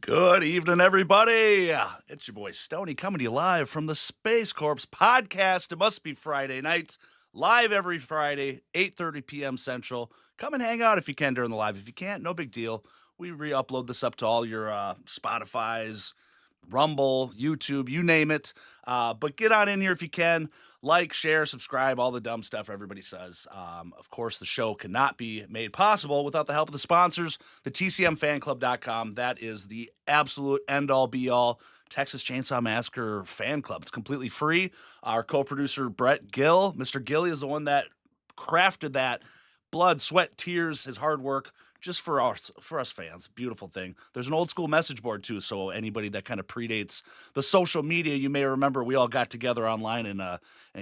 Good evening, everybody. It's your boy Stoney coming to you live from the Space Corps podcast. It must be Friday nights, live every Friday, 8:30 p.m. Central. Come and hang out if you can during the live. If you can't, no big deal. We re-upload this up to all your Spotify's, Rumble, YouTube, you name it. But get on in here if you can. Like, share, subscribe, all the dumb stuff everybody says. Of course, the show cannot be made possible without the help of the sponsors, the TCMFanclub.com. That is the absolute end-all, be-all Texas Chainsaw Massacre fan club. It's completely free. Our co-producer, Brett Gill, Mr. Gilly, is the one that crafted that. Blood, sweat, tears, his hard work, just for us fans. Beautiful thing. There's an old school message board too, so anybody that kind of predates the social media, you may remember we all got together online and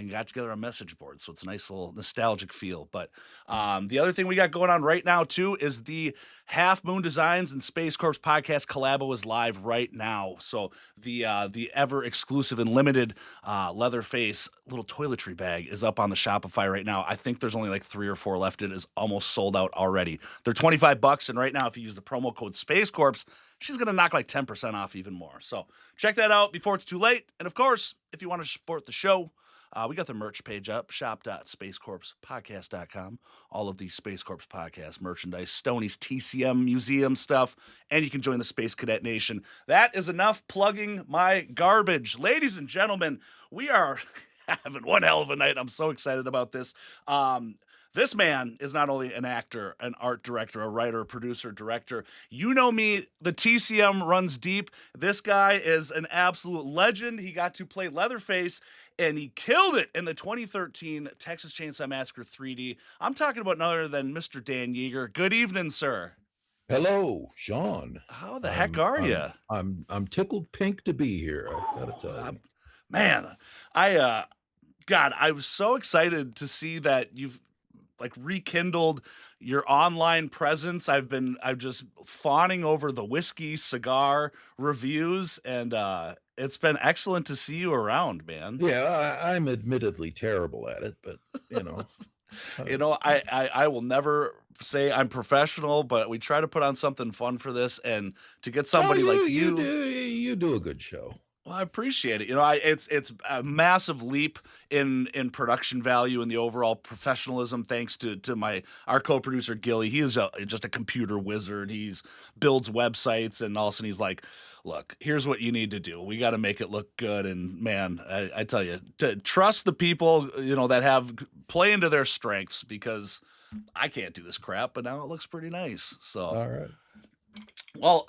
got together on message boards. So it's a nice little nostalgic feel. But the other thing we got going on right now too is the Half Moon Designs and Space Corps podcast collabo is live right now. So the ever exclusive and limited Leatherface little toiletry bag is up on the Shopify right now. I think there's only like 3 or 4 left. It is almost sold out already. They're $25, and right now if you use the promo code Space Corps, she's gonna knock like 10% off even more. So check that out before it's too late. And of course, if you want to support the show, we got the merch page up, shop.spacecorpspodcast.com. All of the Space Corps podcast merchandise, Stoney's TCM museum stuff, and you can join the Space Cadet Nation. That is enough plugging my garbage. Ladies and gentlemen, we are having one hell of a night. I'm so excited about this. This man is not only an actor, an art director, a writer, a producer, director. You know me, the TCM runs deep. This guy is an absolute legend. He got to play Leatherface, and he killed it in the 2013 Texas Chainsaw Massacre 3D. I'm talking about none other than Mr. Dan Yeager. Good evening, sir. Hello, Sean. How the heck are you? I'm tickled pink to be here. I gotta tell you, man. I was so excited to see that you've like rekindled your online presence. I've just fawning over the whiskey cigar reviews, and it's been excellent to see you around, man. Yeah, I'm admittedly terrible at it, but you know, I will never say I'm professional, but we try to put on something fun for this, and to get somebody like you do a good show. Well, I appreciate it. It's a massive leap in production value and the overall professionalism, thanks to our co-producer Gilly. He is just a computer wizard. He's builds websites, and all of a sudden he's like, "Look, here's what you need to do. We got to make it look good." And man, I tell you, to trust the people that have play into their strengths, because I can't do this crap, but now it looks pretty nice. So all right. Well,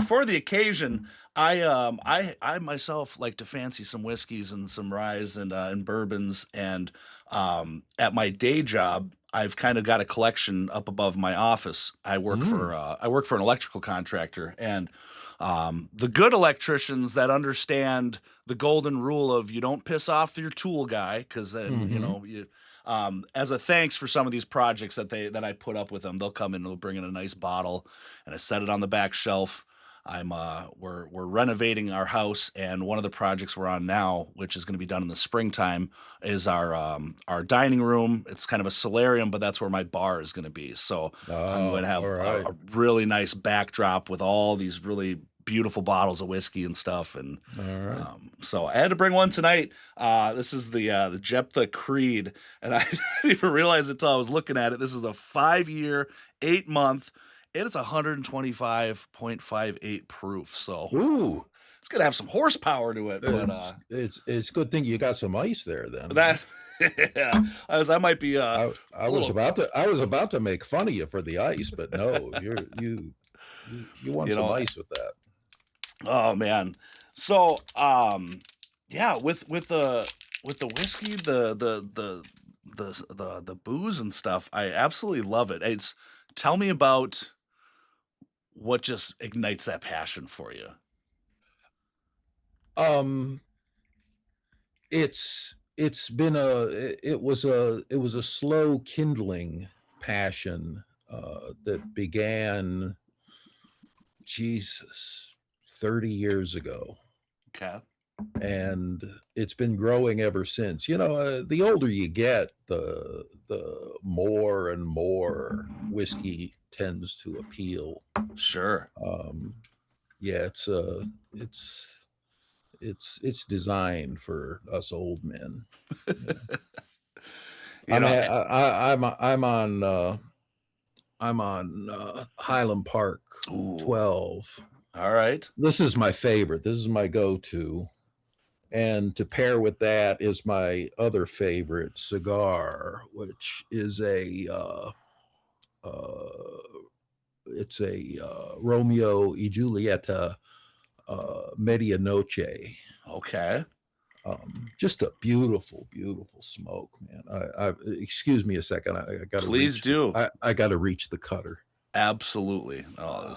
for the occasion, I myself like to fancy some whiskeys and some ryes and bourbons, and at my day job, I've kind of got a collection up above my office. I work for an electrical contractor, and the good electricians that understand the golden rule of you don't piss off your tool guy, because then as a thanks for some of these projects that I put up with them, they'll come in and they'll bring in a nice bottle, and I set it on the back shelf. We're renovating our house, and one of the projects we're on now, which is going to be done in the springtime, is our dining room. It's kind of a solarium, but that's where my bar is going to be. So I'm going to have a really nice backdrop with all these really beautiful bottles of whiskey and stuff, and so I had to bring one tonight. This is the Jephthah Creed, and I didn't even realize it until I was looking at it. This is a 5-year, 8-month. It is 125.58 proof, so it's gonna have some horsepower to it. But it's a good thing you got some ice there then. Yeah, I might be. I was about to make fun of you for the ice, but no, you want some ice with that. Oh man, so yeah, with the whiskey, the the booze and stuff, I absolutely love it. It's tell me about what just ignites that passion for you. Um, it's been it was a slow kindling passion that began, Jesus, 30 years ago, Okay. and it's been growing ever since. The older you get, the more and more whiskey tends to appeal. Sure. Um, yeah, it's it's designed for us old men. Yeah. You know, I'm on Highland Park ooh, 12. all right. This is my favorite. This is my go-to. And to pair with that is my other favorite cigar, which is uh, it's a Romeo y Julieta Medianoche. Okay. Just a beautiful, beautiful smoke, man. Excuse me a second. I got to Please reach the do. I got to reach the cutter. Absolutely. Oh, Uh,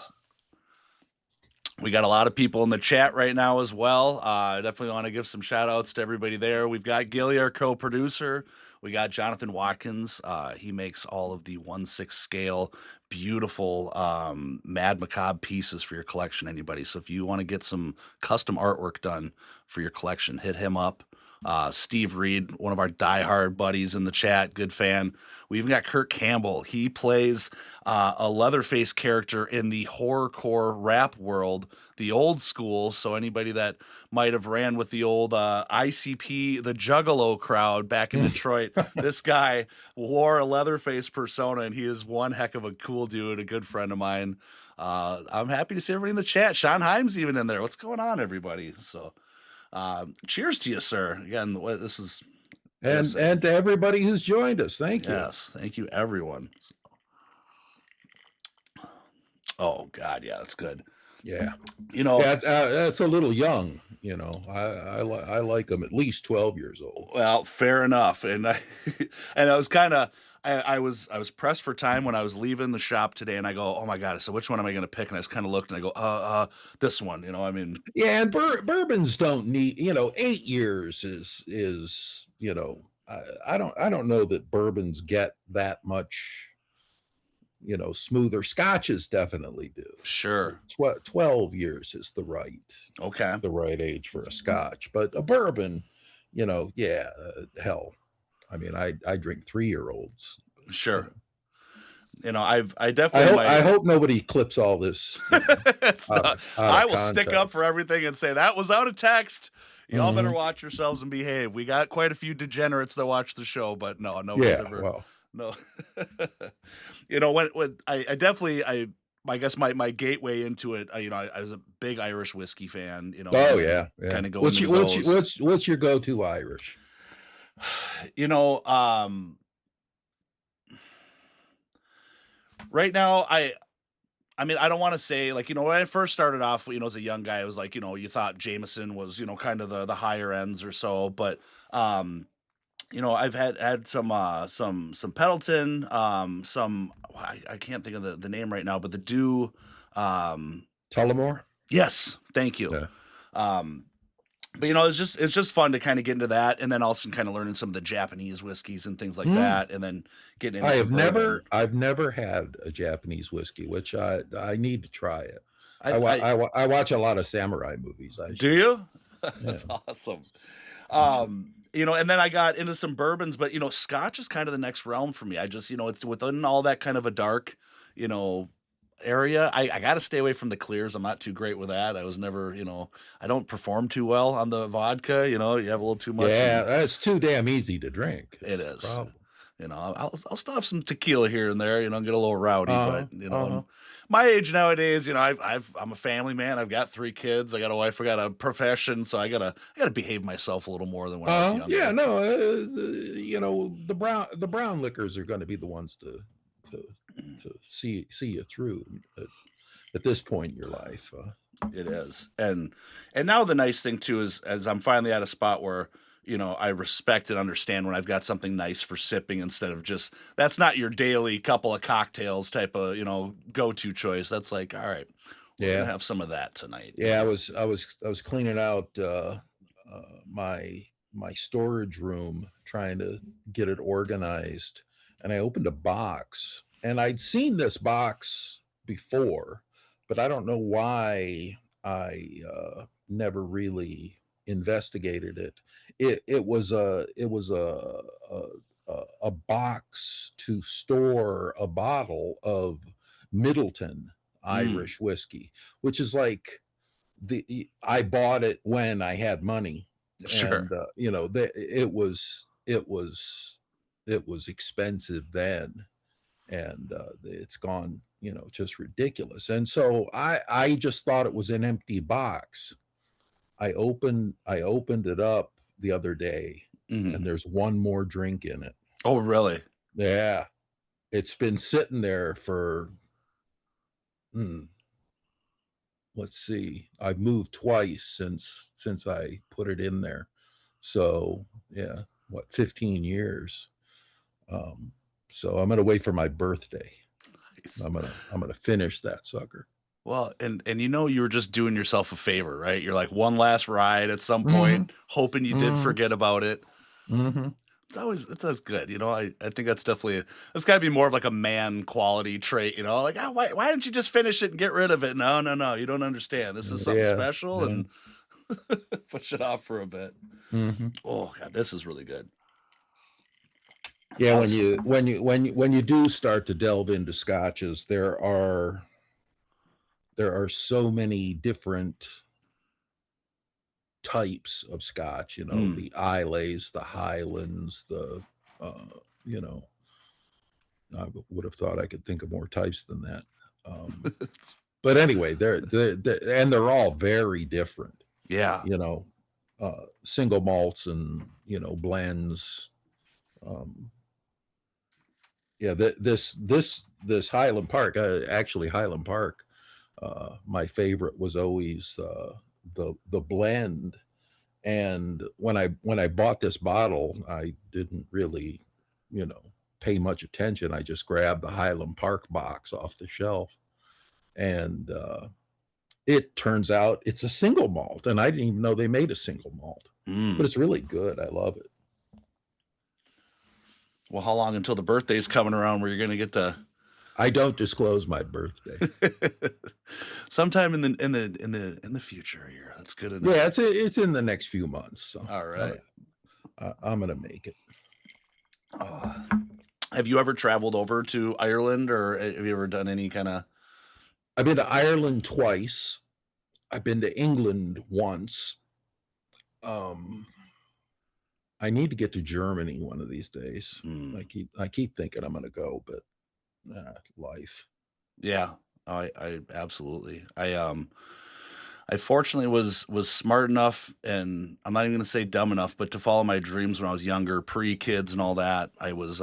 we got a lot of people in the chat right now as well. I definitely want to give some shout outs to everybody there. We've got GILLY, our co-producer. We got Jonathan Watkins. He makes all of the 1/6 scale, beautiful Mad Macabre pieces for your collection, anybody. So if you want to get some custom artwork done for your collection, hit him up. Steve Reed, one of our diehard buddies in the chat, good fan. We even got Kurt Campbell. He plays a Leatherface character in the horrorcore rap world, the old school. So anybody that might have ran with the old ICP, the Juggalo crowd back in Detroit, this guy wore a Leatherface persona, and he is one heck of a cool dude, a good friend of mine. I'm happy to see everybody in the chat. Sean Himes even in there. What's going on, everybody? So cheers to you, sir. Again, this is and to everybody who's joined us, thank you. yes, thank you, everyone. Oh God, yeah, that's good. Yeah, Yeah, that's a little young. I like them at least 12 years old. well, fair enough. And I and I was kind of I was pressed for time when I was leaving the shop today, and I go, oh my God, so which one am I going to pick? And I just kind of looked and I go, this one. I mean, Yeah, and bourbons don't need 8 years I don't know that bourbons get that much smoother. Scotches definitely do. sure, 12 years is okay, the right age for a scotch, but a bourbon, yeah, hell, I mean, I drink 3-year-olds. sure. I definitely I might. hope nobody clips all this It's not. out I of will stick up context. for everything and say that was out of text. Y'all better Mhm. watch yourselves and behave. We got quite a few degenerates that watch the show, but no, nobody's Yeah, ever. well, No. When I definitely I guess my gateway into it, I was a big Irish whiskey fan, oh and then yeah, yeah. kind of going into those. What's your go-to Irish? You know, um, right now I mean, I don't want to say like, when I first started off, as a young guy, it was like, you thought Jameson was, kind of the higher ends or so, but I've had some Pendleton, some I can't think of the name right now, but the Dew, um, Tullamore? yes, thank you. Yeah. Um, but it's just fun to kind of get into that, and then also kind of learning some of the Japanese whiskeys and things like Mm. that, and then getting into some bourbon. I've never had a Japanese whiskey, which I need to try it. I I watch a lot of samurai movies. do you? Yeah. That's awesome. And then I got into some bourbons, but Scotch is kind of the next realm for me. I just, it's within all that kind of a dark, you know, area. I got to stay away from the clears. I'm not too great with that. I was never, I don't perform too well on the vodka. You have a little too much, Yeah, and that's too damn easy to drink. it It's the is. problem. I'll still have some tequila here and there. Get a little rowdy, Uh-huh. but Uh-huh. my age nowadays, I'm a family man. I've got 3 kids. I got a wife. I got a profession, so I gotta behave myself a little more than when I was Yeah, younger. no, the brown liquors are going to be the ones to see you through at this point in your life. It is. And now the nice thing too is as I'm finally at a spot where, I respect and understand when I've got something nice for sipping instead of just that's not your daily couple of cocktails type of, go-to choice. That's like, all right, we're gonna Yeah. have some of that tonight. Yeah, I was cleaning out my storage room, trying to get it organized, and I opened a box, and I'd seen this box before, but I don't know why I never really investigated it. It was a box to store a bottle of Middleton Mm, Irish whiskey, which is like I bought it when I had money, and sure. it was expensive then, and it's gone, just ridiculous. And so I just thought it was an empty box. I opened it up the other day, Mhm. and there's one more drink in it. Oh, really? Yeah, it's been sitting there for hmm, let's see, I've moved twice since I put it in there. So yeah, what, 15 years. Um, so I'm gonna wait for my birthday. Nice. I'm gonna finish that sucker. Well, and you were just doing yourself a favor, right? You're like one last ride at some Mm-hmm. point, hoping you did Mm-hmm. forget about it. Mm-hmm. It's always good. I think that's definitely that's gotta be more of like a man quality trait, like, oh, why didn't you just finish it and get rid of it? No, no, no, you don't understand. This is something Yeah. special Yeah. and push it off for a bit. Mm-hmm. Oh god, this is really good. Yeah. I When was you when you do start to delve into scotches, there are so many different types of scotch, mm. the Islays, the Highlands, uh, you know, I would have thought I could think of more types than that. Um, but anyway, they're all very different, Yeah. you know, single malts and, blends. Um, yeah, this Highland Park, actually Highland Park, my favorite was always the blend. And when I bought this bottle, I didn't really, you know, pay much attention. I just grabbed the Highland Park box off the shelf, and it turns out it's a single malt, and I didn't even know they made a single malt. But Mm. it's really good. I love it. Well, how long until the birthday's coming around where you're gonna get to I don't disclose my birthday. sometime in the future here. That's good Yeah, enough. it's in the next few months, so All I'm right. I'm gonna make it. Oh. Have you ever traveled over to Ireland, or have you ever done any kind of? I've been to Ireland twice. I've been to England once. Um, I need to get to Germany one of these days. Mm, I keep thinking I'm going to go, but life. yeah, I absolutely. I fortunately was smart enough, and I'm not even gonna say dumb enough, but to follow my dreams when I was younger, pre kids and all that. I was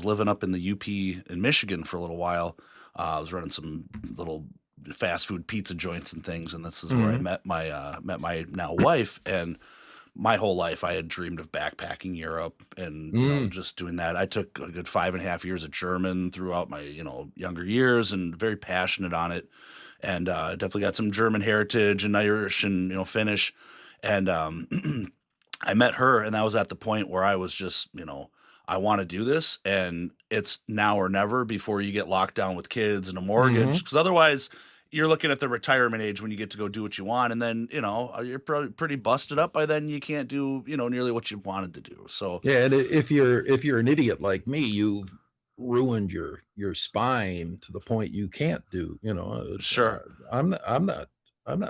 living up in the UP in Michigan for a little while. I was running some little fast food pizza joints and things, and this is where I Hmm. met my now wife. And my whole life I had dreamed of backpacking Europe and, Mm. just doing that. I took a good 5.5 years of German throughout my, younger years and very passionate on it. And definitely got some German heritage and Irish and, Finnish. And I met her, and I was at the point where I was just, I want to do this, and it's now or never before you get locked down with kids and a mortgage. Hmm. Because otherwise, you're looking at the retirement age when you get to go do what you want, and then you're probably pretty busted up by then. You can't do nearly what you wanted to do. So Yeah, and if you're an idiot like me, you've ruined your spine to the point you can't do. sure, I'm not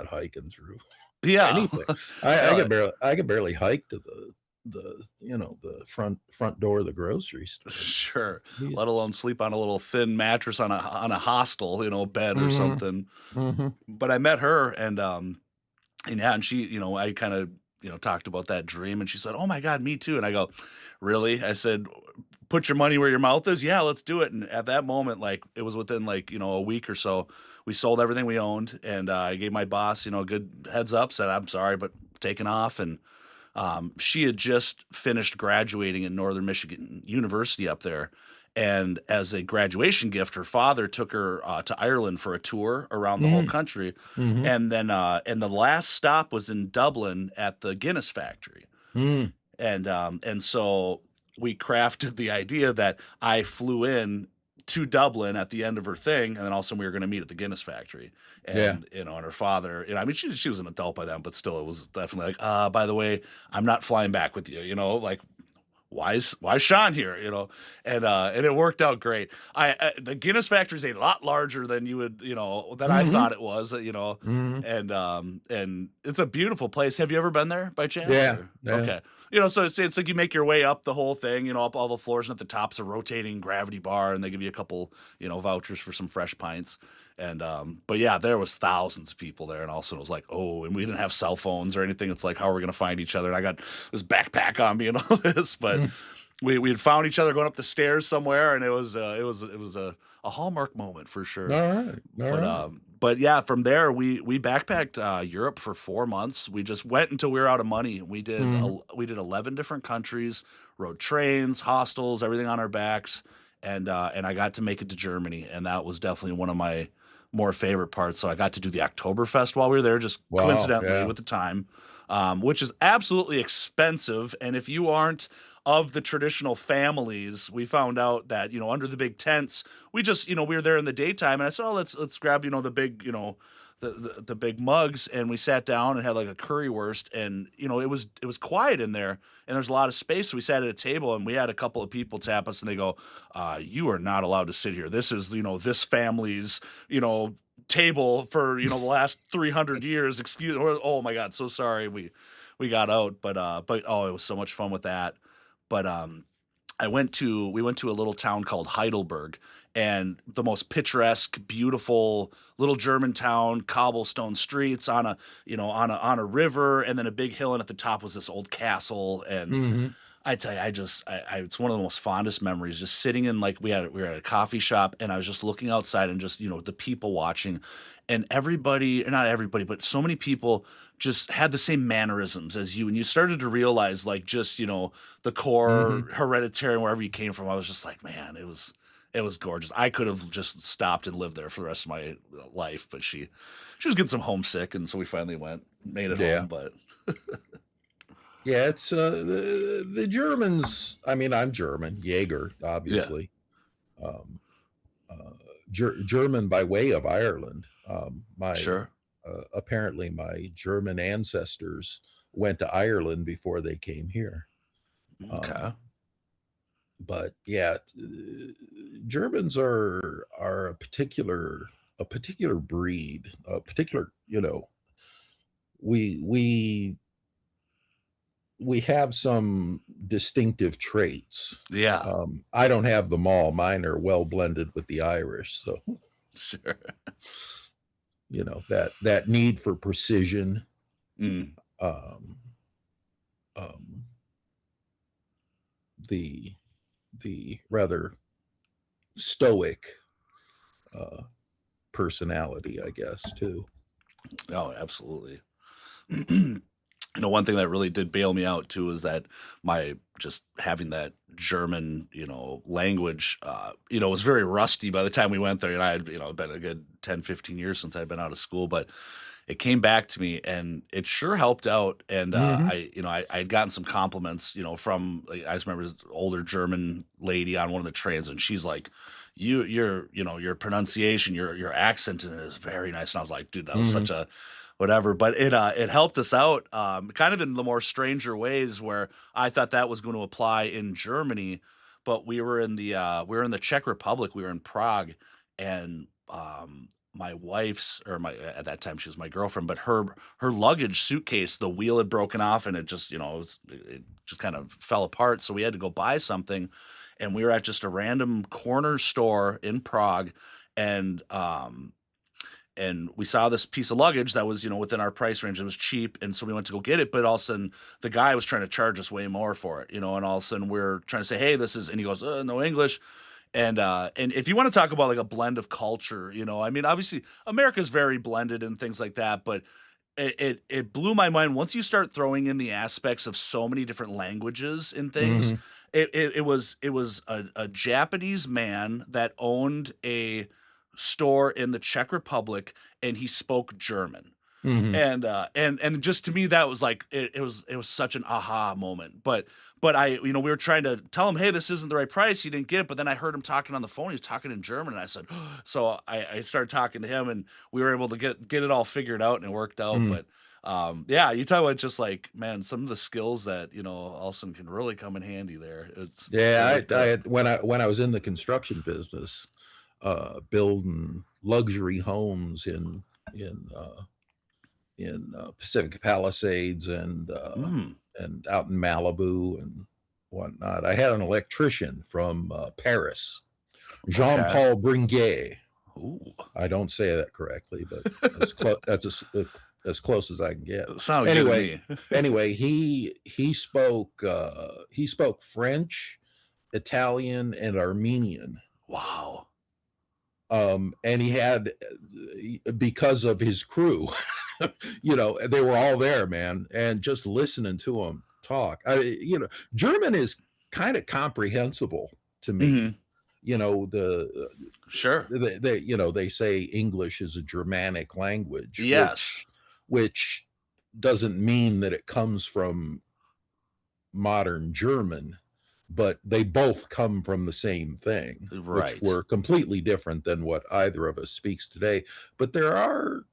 hiking through yeah, anything. I no, could barely hike to the front door of the grocery store. sure. Let Jesus. alone sleep on a little thin mattress on a hostel, bed or Hmm. something. Hmm. But I met her, and yeah, and she, I kind of, talked about that dream, and she said, "Oh my God, me too." And I go, "Really?" I said, "Put your money where your mouth is. Yeah, let's do it." And at that moment, like it was within like a week or so, we sold everything we owned, and I gave my boss, a good heads up, said, "I'm sorry, but taking off." And She had just finished graduating in Northern Michigan University up there. And as a graduation gift, her father took her to Ireland for a tour around the whole Mm, country. hmm. And the last stop was in Dublin at the Guinness factory. Mm, And so we crafted the idea that I flew in to Dublin at the end of her thing, and then all of a sudden we were going to meet at the Guinness factory. yeah. And and her father, I mean, she was an adult by then, but still, it was definitely like, by the way, I'm not flying back with you. Like, why is Sean here? And it worked out great. The Guinness factory is a lot larger than you would, than I Hmm. thought it was. Hmm. And it's a beautiful place. Have you ever been there by chance? Yeah. Or Yeah. okay, so it's like you make your way up the whole thing, up all the floors, and at the top's a rotating gravity bar, and they give you a couple, vouchers for some fresh pints. And but yeah, there was thousands of people there, and also it was like, oh, and we didn't have cell phones or anything. It's like, how are we gonna find each other? And I got this backpack on me and all this, but Mm. we had found each other going up the stairs somewhere, and it was a hallmark moment for sure. All right. All But right. but yeah, from there we backpacked Europe for 4 months. We just went until we were out of money. Mm. We did 11 different countries, rode trains, hostels, everything on our backs, and I got to make it to Germany, and that was definitely one of my more favorite parts. So I got to do the Oktoberfest while we were there, just Wow. coincidentally Yeah. with the time, which is absolutely expensive. And if you aren't of the traditional families, we found out that under the big tents, we just we were there in the daytime, and I said, oh, let's grab the big the big mugs, and we sat down and had like a currywurst, and it was quiet in there, and there's a lot of space, so we sat at a table, and we had a couple of people tap us, and they go, you are not allowed to sit here. This is this family's table for the last 300 years. Excuse, oh my god, so sorry, we got out, but oh, it was so much fun with that. But we went to a little town called Heidelberg, and the most picturesque, beautiful little German town, cobblestone streets on a on a river, and then a big hill, and at the top was this old castle. And Hmm. I tell you, it's one of the most fondest memories. Just sitting in, like, we were at a coffee shop, and I was just looking outside and just the people watching, and everybody, or not everybody, but so many people just had the same mannerisms as you, and you started to realize, like, just the core Hmm. hereditary and wherever you came from. I was just like, man, it was gorgeous. I could have just stopped and lived there for the rest of my life, but she was getting some homesick, and so we finally made it Yeah. home. But Yeah. It's the Germans. I mean, I'm German, Yeager, yeah, obviously. Um, uh, German by way of Ireland. My sure, apparently my German ancestors went to Ireland before they came here. okay, Um, but yeah, Germans are a particular breed, a particular we we we have some distinctive traits. yeah, I don't have them all. Mine are well blended with the Irish, so sure. that need for precision, Mm. um, um, the rather stoic uh, personality, I guess, too. Oh, absolutely. One thing that really did bail me out too is that my just having that German, language, was very rusty by the time we went there. And I had, been a good 10, 15 years since I'd been out of school, but it came back to me, and it sure helped out. And Hmm. I'd gotten some compliments, from, like, I just remember this older German lady on one of the trains, and she's like, your pronunciation, your accent in it is very nice. And I was like, dude, that was such Hmm. a whatever. But it helped us out, kind of in the more stranger ways, where I thought that was going to apply in Germany, but we were in the Czech Republic. We were in Prague, and my wife's, or my, at that time she was my girlfriend, but her luggage suitcase, the wheel had broken off, and it just it just kind of fell apart. So we had to go buy something, and we were at just a random corner store in Prague, and we saw this piece of luggage that was within our price range. It was cheap, and so we went to go get it. But all of a sudden, the guy was trying to charge us way more for it, and all of a sudden we're trying to say, hey, this is, and he goes, no English. And if you want to talk about like a blend of culture, I mean, obviously America's very blended and things like that, but it blew my mind once you start throwing in the aspects of so many different languages and things. Mhm. It was a Japanese man that owned a store in the Czech Republic, and he spoke German. Mhm. And just to me that was like it was such an aha moment. But we were trying to tell him, hey, this isn't the right price. He didn't get it, but then I heard him talking on the phone. He was talking in German, and I said, so I started talking to him, and we were able to get it all figured out, and it worked out. Mhm. But yeah, you talk about just like, man, some of the skills that all of a sudden can really come in handy there. It Yeah, worked I out. had when I was in the construction business, building luxury homes in Pacific Palisades Mm, and out in Malibu and whatnot. I had an electrician from Paris, okay. Jean-Paul Bringuet. Ooh. I don't say that correctly, but as close as I can get. Sounded good to Anyway, me. he spoke French, Italian, and Armenian. Wow. And he had, because of his crew, they were all there, man, and just listening to him talk. German is kind of comprehensible to me. Hmm. You know, the Sure. they say English is a Germanic language, Yes. which doesn't mean that it comes from modern German, but they both come from the same thing, which Right. were completely different than what either of us speaks today. But there are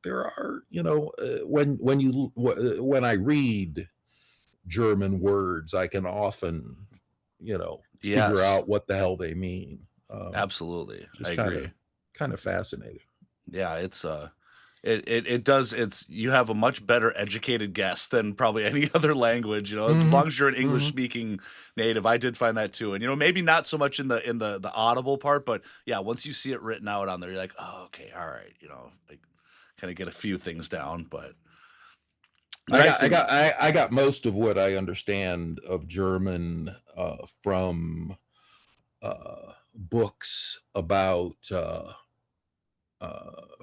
when I read German words, I can often figure Yes. out what the hell they mean. Absolutely. I Just agree. kind of fascinating. Yeah, it does you have a much better educated guess than probably any other language, as long Hmm. as you're an English Hmm. speaking native. I did find that too. And maybe not so much in the audible part, but yeah, once you see it written out on there, you're like, "Oh, okay, all right," like kind of get a few things down, but the I nice got I thing. got I got most of what I understand of German from books about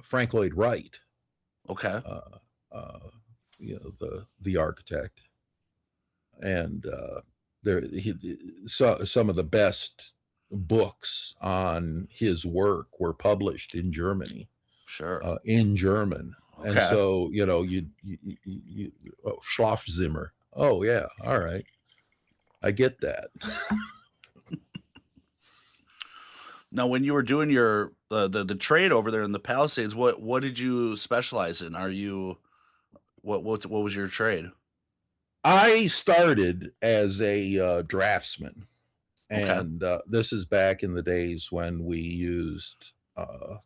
Frank Lloyd Wright, Okay. uh, uh, the architect, and some of the best books on his work were published in Germany, Sure. in German. And Okay. so, oh, Schlafzimmer. Oh yeah, all right, I get that. Now, when you were doing your the trade over there in the Palisades, what did you specialize in? Are you what was your trade? I started as a draftsman, Okay. and this is back in the days when we used uh,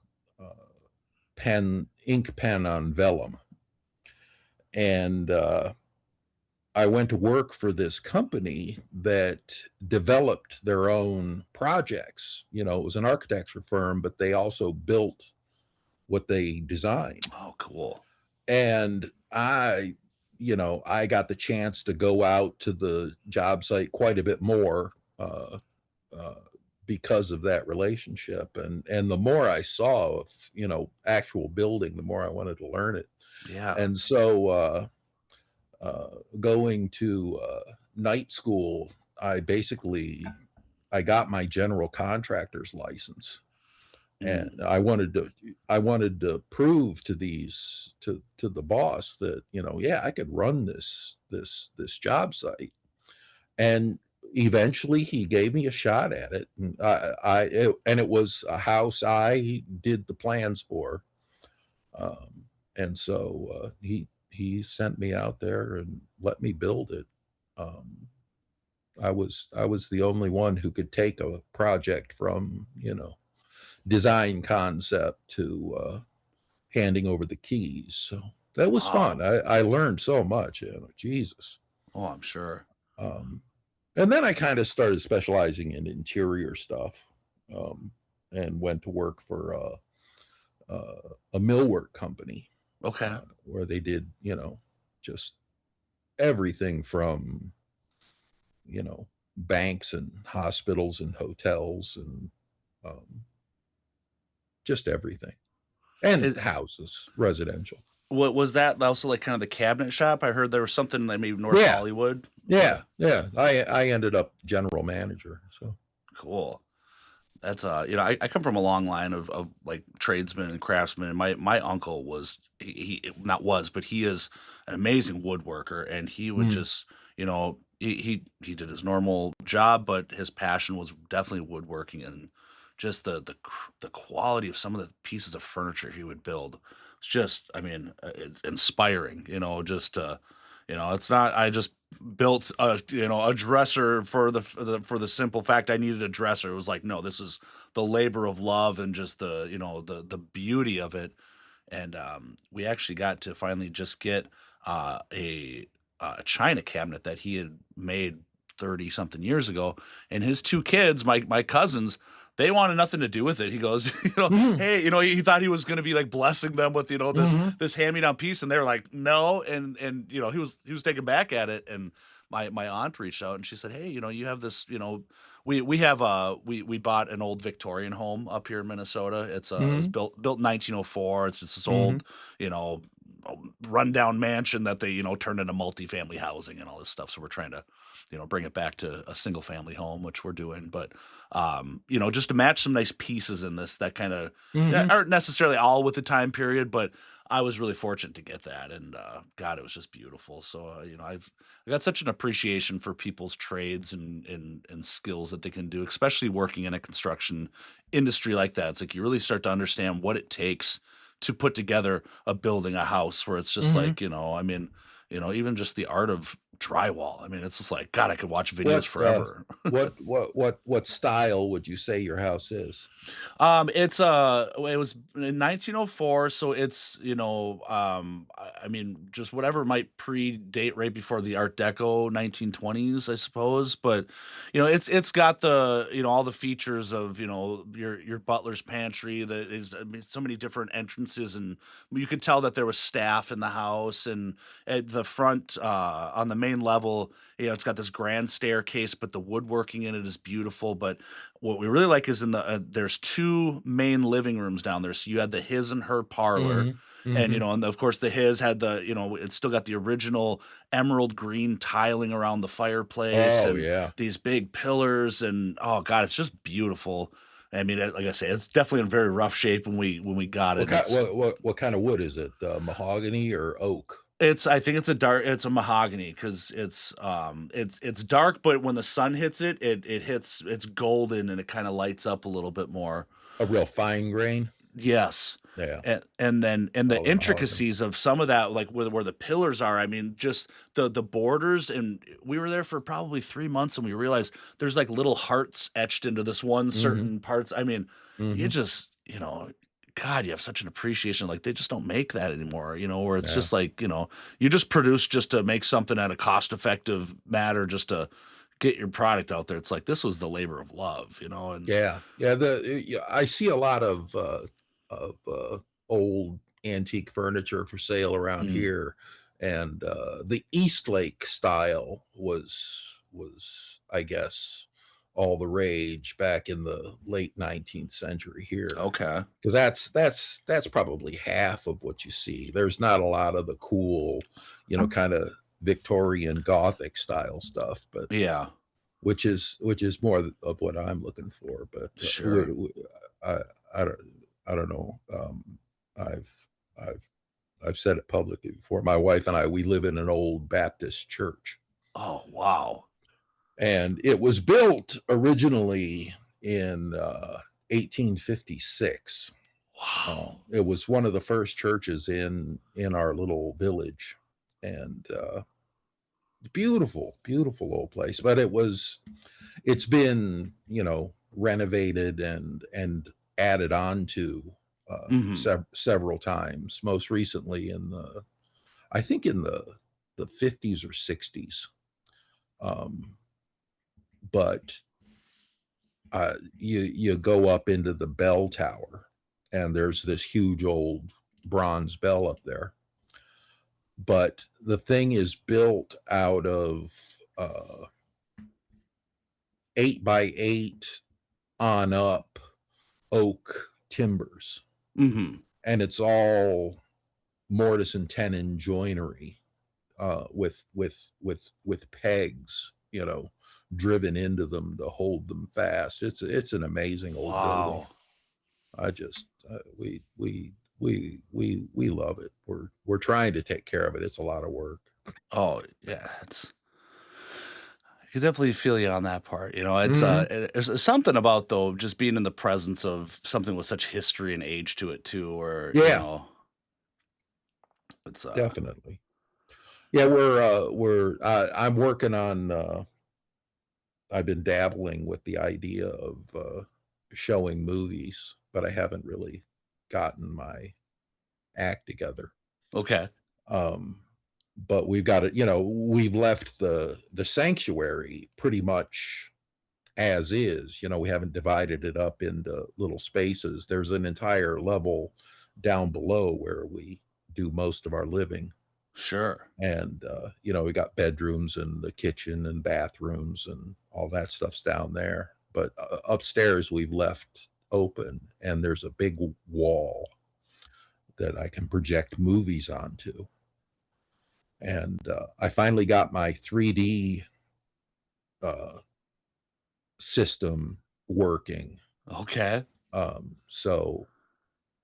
ink pen on vellum, and I went to work for this company that developed their own projects. It was an architecture firm, but they also built what they designed. Oh, cool. And I got the chance to go out to the job site quite a bit more, uh, because of that relationship. And the more I saw of, actual building, the more I wanted to learn it. Yeah. And so, going to night school, I got my general contractor's license, and Mm. I wanted to prove to the boss that, yeah, I could run this job site. And eventually he gave me a shot at it, and it was a house I did the plans for. And so he sent me out there and let me build it. um, I was the only one who could take a project from, design concept to handing over the keys. So that was fun. Wow. I learned so much. Jesus. Oh, I'm sure. Um, and then I kind of started specializing in interior stuff, um, and went to work for a millwork company, Okay. where they did, just everything from, banks and hospitals and hotels and, um, just everything, and It houses, residential. What was that also like kind of the cabinet shop? I heard there was something like maybe North Yeah, Hollywood. Okay, yeah. I ended up general manager. So cool. That's I come from a long line of like tradesmen and craftsmen. And my uncle was he not was, but he is an amazing woodworker, and he would mm, just he did his normal job, but his passion was definitely woodworking, and just the quality of some of the pieces of furniture he would build. It's just, I mean, inspiring. It's not, I just built a dresser for the simple fact I needed a dresser. It was like, no, this is the labor of love and just the beauty of it. And we actually got to finally just get a china cabinet that he had made 30 something years ago, and his two kids, my cousins, they wanted nothing to do with it. He goes, mm, hey, he thought he was going to be like blessing them with this mm, this hand me down piece, and they were like, no, and he was taken back at it, and my aunt reached out and she said, hey, you have this, we have we bought an old Victorian home up here in Minnesota. It was mm, built in 1904. It's just this mm. old, you know, rundown mansion that they turned into multifamily housing and all this stuff. So we're trying to bring it back to a single family home, which we're doing. But just to match some nice pieces in this that kind of Mhm. aren't necessarily all with the time period, but I was really fortunate to get that, and God, it was just beautiful. So I got such an appreciation for people's trades and skills that they can do, especially working in a construction industry like that. It's like you really start to understand what it takes to put together a building, a house, where it's just Mhm. like, I mean, even just the art of drywall. I mean, it's just like, God, I could watch videos What, forever. what style would you say your house is? It was in 1904, so it's I mean, just whatever might predate right before the Art Deco 1920s, I suppose. But it's got the all the features of your butler's pantry. That is, I mean, so many different entrances, and you could tell that there was staff in the house. And at the front, on the main level, it's got this grand staircase, but the woodworking in it is beautiful. But what we really like is in there's two main living rooms down there. So you had the his and her parlor, Mhm. and Mhm. and of course the his had it's still got the original emerald green tiling around the fireplace Oh, and yeah. these big pillars, and oh God, it's just beautiful. I mean, like I say, it's definitely in very rough shape when we got it. What And kind what kind of wood is it? Mahogany or oak? I think it's a mahogany because it's dark, but when the sun hits it, it's golden and it kind of lights up a little bit more. A real fine grain? Yes. Yeah. And the Oh, the mahogany. intricacies of some of that, like where the pillars are, I mean, just the borders. And we were there for probably 3 months, and we realized there's like little hearts etched into this one Mhm. certain parts. I mean, you Mhm. just, God, you have such an appreciation. Like they just don't make that anymore, where it's Yeah. just like, you just produce just to make something at a cost effective matter, just to get your product out there. It's like this was the labor of love, and Yeah. Yeah, yeah, I see a lot of, old antique furniture for sale around mm, here, and, the Eastlake style I guess, all the rage back in the late 19th century here, okay. 'cause that's probably half of what you see. There's not a lot of the cool, kinda Victorian Gothic style stuff, but Yeah, which is more of what I'm looking for. But sure. I I don't I don't know. I've I've I've said it publicly before. My wife and I, we live in an old Baptist church, Oh, wow. and it was built originally in 1856. Wow. It was one of the first churches in our little village, and beautiful, beautiful old place. But it's been renovated and added on to Mhm. several times, most recently in the I think in the 50s or 60s. um, but you go up into the bell tower, and there's this huge old bronze bell up there, but the thing is built out of 8 by 8 on up oak timbers, Mhm. and it's all mortise and tenon joinery with pegs, driven into them to hold them fast. It's an amazing old building. Wow. I just we love it. We're trying to take care of it. It's a lot of work. Oh, yeah, I can definitely feel you on that part. It's Hmm. there's something about though just being in the presence of something with such history and age to it too, or Yeah, it's definitely. Yeah, I'm working on. I've been dabbling with the idea of showing movies, but I haven't really gotten my act together. okay. Um, but we've got it. We've left the sanctuary pretty much as is. We haven't divided it up into little spaces. There's an entire level down below where we do most of our living. Sure. And we got bedrooms and the kitchen and bathrooms and all that stuff's down there. But upstairs we've left open, and there's a big wall that I can project movies onto. And I finally got my 3D uh, system working. Okay. So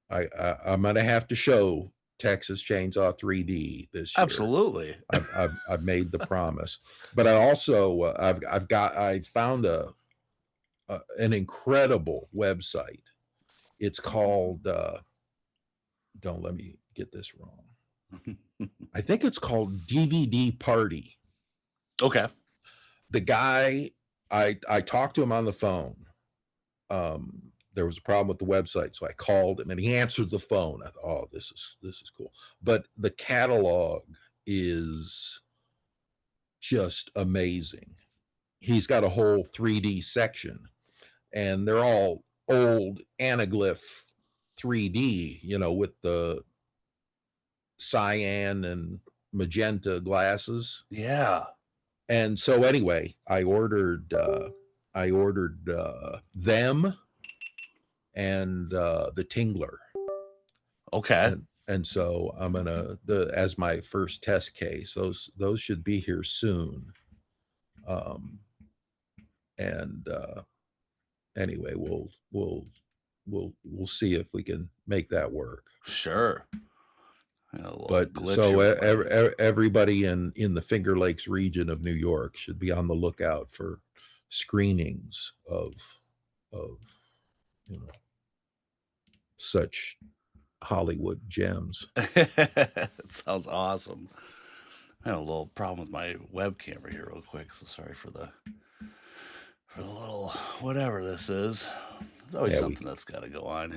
I'm gonna have to show Texas Chainsaw 3D this year. Absolutely. I've made the promise, but I also I found an incredible website. It's called don't let me get this wrong. I think it's called DVD Party. Okay. The guy, I talked to him on the phone. There was a problem with the website, so I called him and he answered the phone. I thought, oh, this is cool. But the catalog is just amazing. He's got a whole 3D section, and they're all old anaglyph 3D, with the cyan and magenta glasses. Yeah. And so anyway, I ordered them and the Tingler. Okay. And so I'm gonna as my first test case. Those should be here soon. Um, and anyway, we'll see if we can make that work. Sure. A little But glitch so you're playing. everybody in the Finger Lakes region of New York should be on the lookout for screenings of such Hollywood gems. It sounds awesome. I had a little problem with my webcam here real quick, so sorry for the little whatever this is. There's always Yeah, something that's got to go on.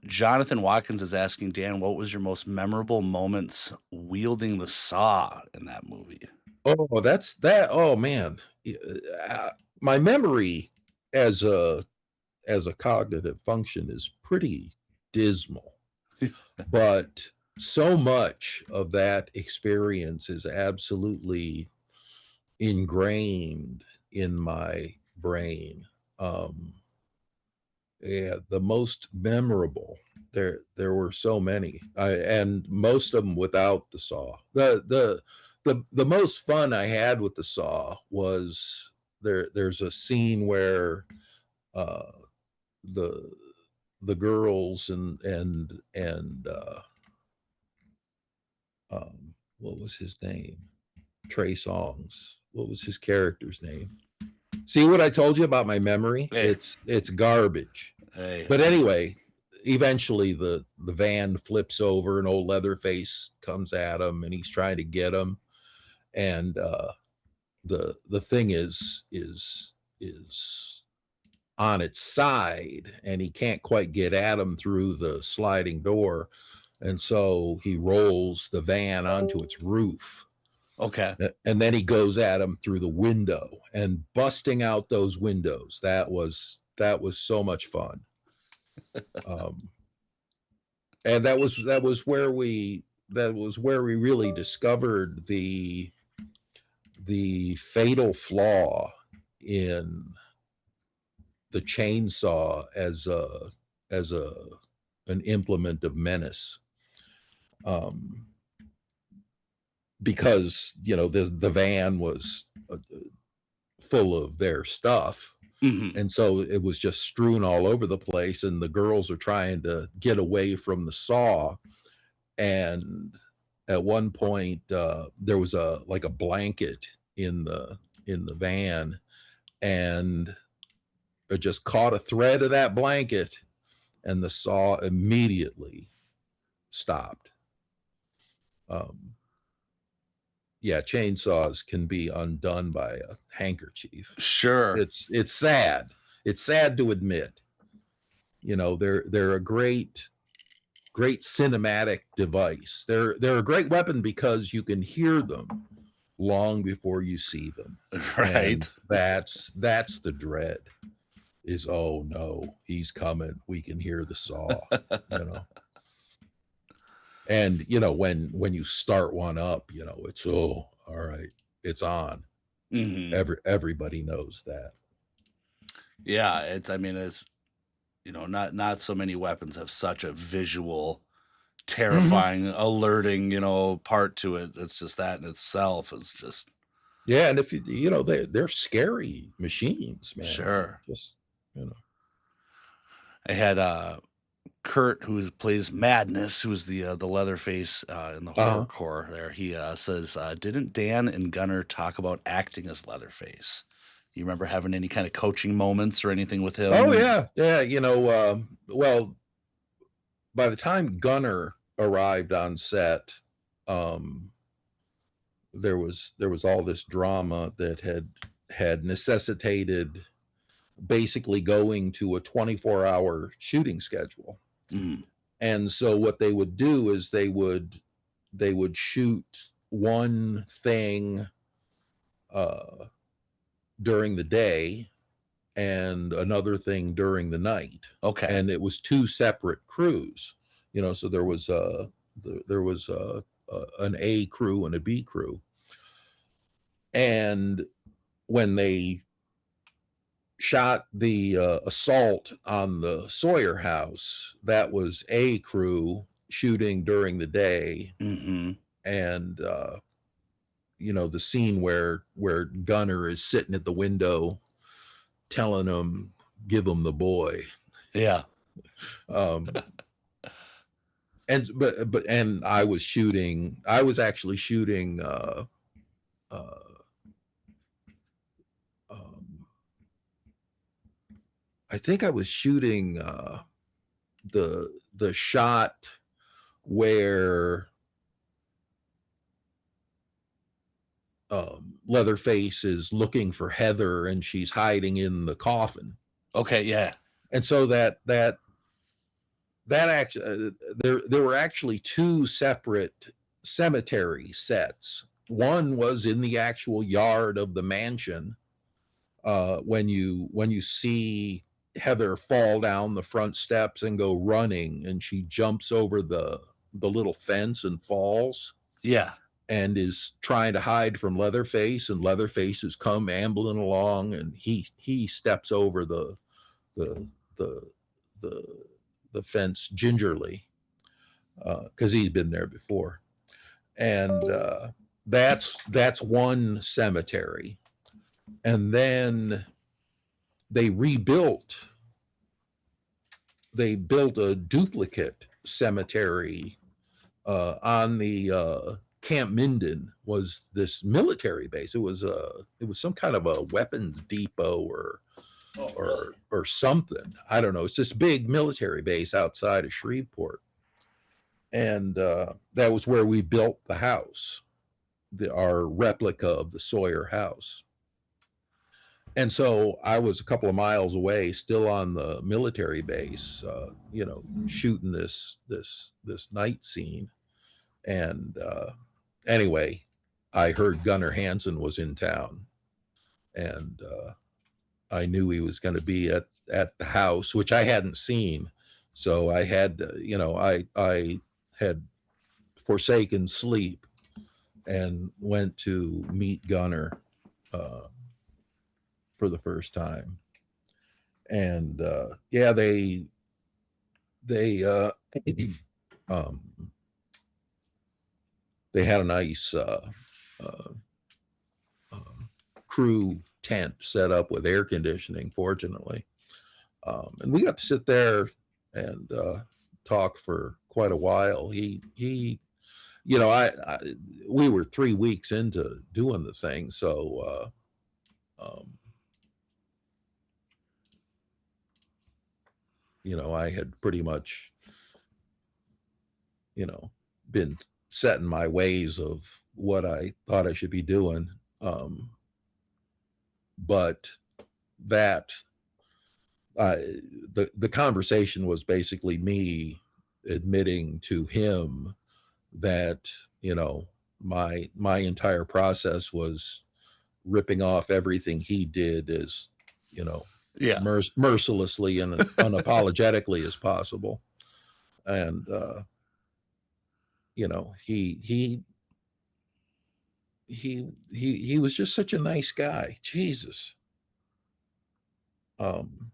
Jonathan Watkins is asking, Dan, what was your most memorable moments wielding the saw in that movie? oh, that's that. Oh man, my memory as a cognitive function is pretty dismal, but so much of that experience is absolutely ingrained in my brain. Um, yeah, the most memorable. There were so many, and most of them without the saw. The most fun I had with the saw was there's a scene where uh, the the girls and what was his name? Trey Songs. What was his character's name? See what I told you about my memory? Hey, It's garbage. hey, But anyway, eventually the van flips over and old Leatherface comes at him and he's trying to get him. And the thing is on its side and he can't quite get at him through the sliding door. And so he rolls the van onto its roof. okay. And then he goes at him through the window and busting out those windows. That was so much fun. Um, and that was where we really discovered the fatal flaw in the chainsaw as a an implement of menace. because the van was full of their stuff. Mm-hmm. And so it was just strewn all over the place, and the girls are trying to get away from the saw. And at one point, there was a blanket in the van, and it just caught a thread of that blanket, and the saw immediately stopped. Yeah, chainsaws can be undone by a handkerchief. Sure. It's sad. It's sad to admit. They're a great cinematic device. They're a great weapon because you can hear them long before you see them. Right. And that's the dread. Is, oh no, he's coming. We can hear the saw. And when you start one up, it's, oh, all right, it's on. Mm-hmm. Everybody knows that. Yeah, it's not so many weapons have such a visual, terrifying, alerting, part to it. It's just that in itself is just. Yeah, and if they're scary machines, man. Sure. Just I had Kurt, who plays Madness, who's the Leatherface in the horrorcore there. He says, didn't Dan and Gunner talk about acting as Leatherface? You remember having any kind of coaching moments or anything with him? Oh yeah. Well, by the time Gunner arrived on set, there was all this drama that had necessitated basically going to a 24-hour shooting schedule. Mm. And so what they would do is they would shoot one thing during the day and another thing during the night. Okay. And it was two separate crews, so there was an A crew and a B crew. And when they shot the assault on the Sawyer house, that was A crew shooting during the day. Mm-hmm. And the scene where Gunner is sitting at the window telling him, give him the boy. Yeah. And I was actually shooting I think I was shooting the shot where Leatherface is looking for Heather and she's hiding in the coffin. Okay, yeah. And so that actually there were actually two separate cemetery sets. One was in the actual yard of the mansion, when you see Heather fall down the front steps and go running, and she jumps over the little fence and falls. Yeah. And is trying to hide from Leatherface, and Leatherface has come ambling along, and he steps over the fence gingerly, because he's been there before. And that's one cemetery. And then they built a duplicate cemetery on the Camp Minden. Was this military base. It was some kind of a weapons depot or something. I don't know. It's this big military base outside of Shreveport. And that was where we built the house, our replica of the Sawyer house. And so I was a couple of miles away, still on the military base, shooting this night scene. And anyway, I heard Gunnar Hansen was in town, and I knew he was going to be at the house, which I hadn't seen. So I had, I had forsaken sleep and went to meet Gunnar for the first time. And yeah, they they had a nice uh, uh, crew tent set up with air conditioning, fortunately. And we got to sit there and talk for quite a while. You know, we were 3 weeks into doing the thing, so you know, I had pretty much, you know, been set in my ways of what I thought I should be doing. But that the conversation was basically me admitting to him that, you know, my entire process was ripping off everything he did as, you know, Yeah. mercilessly and unapologetically as possible. And you know, he was just such a nice guy. Jesus. Um,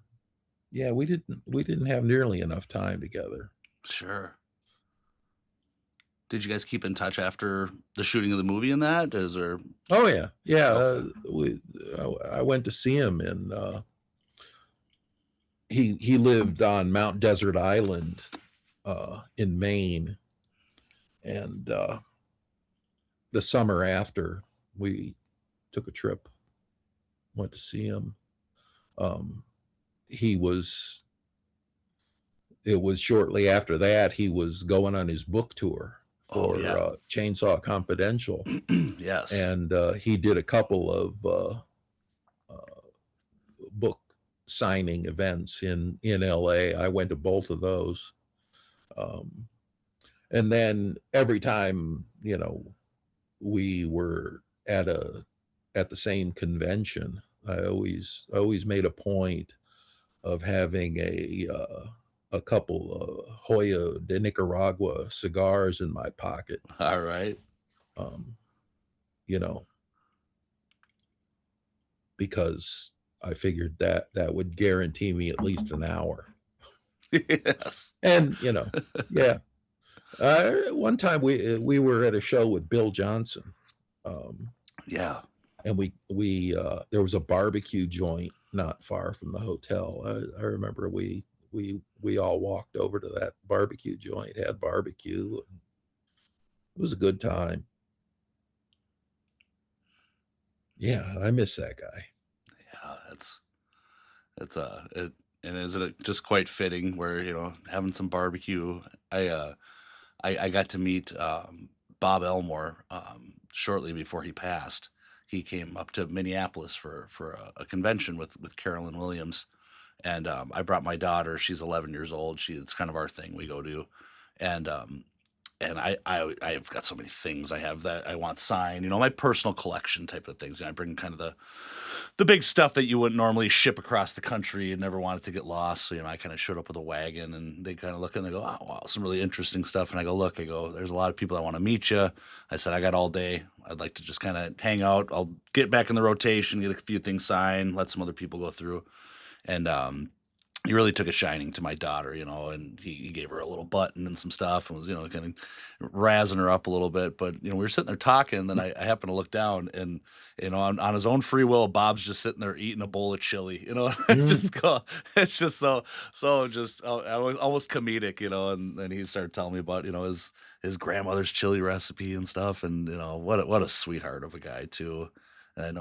yeah, we didn't have nearly enough time together. Sure. Did you guys keep in touch after the shooting of the movie and that? Is there Oh yeah, yeah. okay. I went to see him, and he lived on Mount Desert Island in Maine, and the summer after we took a trip, went to see him. Um, he was it was shortly after that he was going on his book tour Oh for yeah. Chainsaw Confidential, Yes. and he did a couple of book signing events in LA. I went to both of those. Um, and then every time, you know, we were at the same convention, I always made a point of having a couple of Hoya de Nicaragua cigars in my pocket. All right. Um, you know, because I figured that that would guarantee me at least an hour. Yes. And you know, yeah. One time we were at a show with Bill Johnson, um, Yeah. and we there was a barbecue joint not far from the hotel. I remember we all walked over to that barbecue joint, had barbecue. It was a good time. Yeah, I miss that guy. Yeah. And isn't it just quite fitting where, having some barbecue. I uh I got to meet Bob Elmore shortly before he passed. He came up to Minneapolis for a convention with Carolyn Williams, and I brought my daughter. She's 11 years old. It's kind of our thing. We go to, and I've got so many things I have that I want signed. My personal collection type of things. I bring kind of the big stuff that you wouldn't normally ship across the country and never want it to get lost. So, I kind of showed up with a wagon, and they kind of look and they go, "Oh, wow, some really interesting stuff." And I go, "Look," I go, "there's a lot of people that want to meet you." I said, "I got all day. I'd like to just kind of hang out. I'll get back in the rotation, get a few things signed, let some other people go through." And he really took a shining to my daughter, and he gave her a little button and some stuff, and was, kind of razzing her up a little bit. But, we were sitting there talking, and then I happened to look down, and, on his own free will, Bob's just sitting there eating a bowl of chili, Mhm. just go, it's just so just almost comedic, and then he started telling me about, his grandmother's chili recipe and stuff. And, what a sweetheart of a guy too. And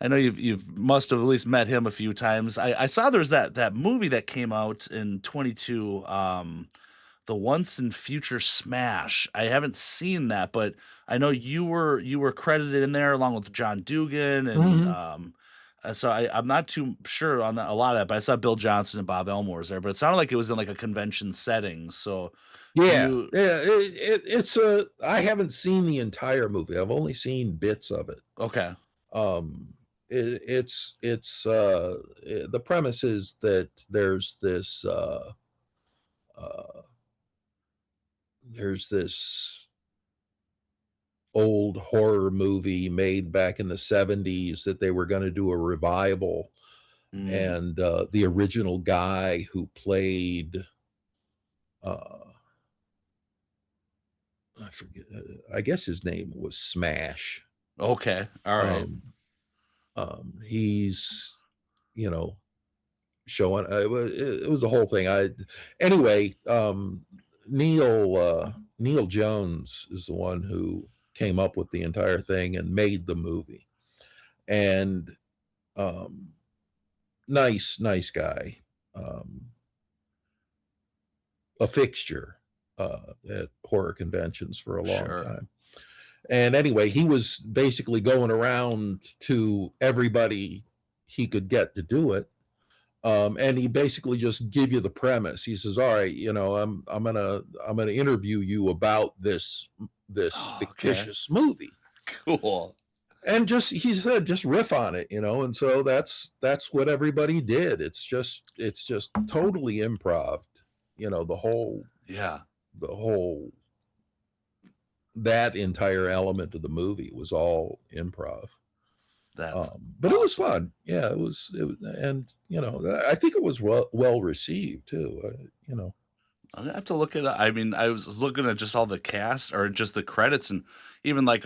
I know you've must have at least met him a few times. I saw there's that movie that came out in 22, the Once and Future Smash. I haven't seen that, but I know you were credited in there along with John Dugan and Mhm. so I'm not too sure on that, a lot of that, but I saw Bill Johnson and Bob Elmore's there, but it sounded like it was in like a convention setting. So do Yeah, you yeah. It's a. I haven't seen the entire movie. I've only seen bits of it. okay. Um, the premise is that uh, there's this old horror movie made back in the 70s that they were going to do a revival, Mm, and the original guy who played uh, I forget. I guess his name was Smash. Okay. All right. He's, you know, showing. It was a whole thing. Anyway. Neil Jones is the one who came up with the entire thing and made the movie. And um, nice guy, a fixture at horror conventions for a long Sure. time. And anyway, he was basically going around to everybody he could get to do it. And he basically just give you the premise. He says, "All right, I'm gonna interview you about this Oh, okay. fictitious movie." Cool. And just he said, just riff on it, and so that's what everybody did. It's just totally improv, the whole Yeah. the whole that entire element of the movie was all improv. That's But it was awesome. fun. Yeah, it was, and I think it was well received too. I'm gonna have to look at it. I mean, I was looking at just all the cast or just the credits, and even like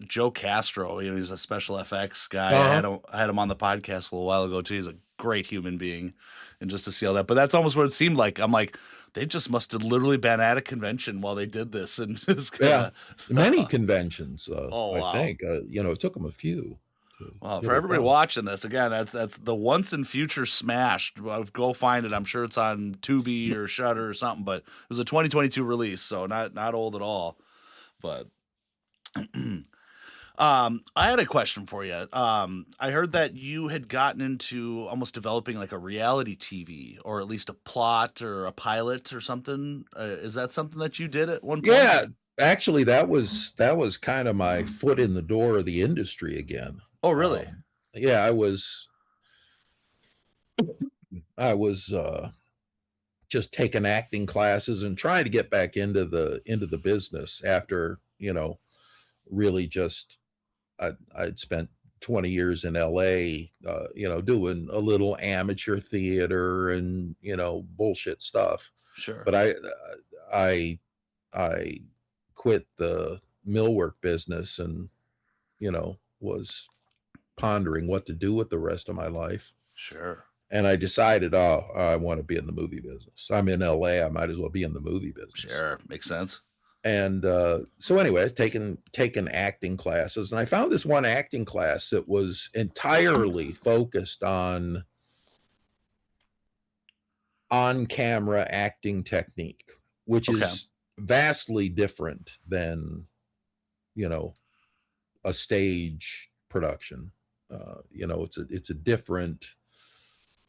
Joe Castro. He's a special FX guy. Uh-huh. I had him on the podcast a little while ago too. He's a great human being, and just to see all that. But that's almost what it seemed like. I'm like, they just must have literally been at a convention while they did this, and just kind Yeah, of. many conventions. Oh I wow. think it took them a few to Well, get for it everybody done. watching this, again, that's the Once and Future Smashed. Well, go find it. I'm sure it's on Tubi or Shutter or something, but it was a 2022 release, so not old at all. But I had a question for you. I heard that you had gotten into almost developing like a reality TV, or at least a plot or a pilot or something. Is that something that you did at one point? Yeah, actually, that was kind of my foot in the door of the industry again. Oh, really? Um, yeah, I was just taking acting classes and trying to get back into the business after really just I'd spent 20 years in LA, doing a little amateur theater and bullshit stuff. Sure. But I I quit the millwork business and was pondering what to do with the rest of my life. Sure. And I decided, oh, I want to be in the movie business. I'm in LA. I might as well be in the movie business. Sure. Makes sense. And so anyway, I was taking acting classes, and I found this one acting class that was entirely focused on camera acting technique, which Okay. is vastly different than you know a stage production. It's a different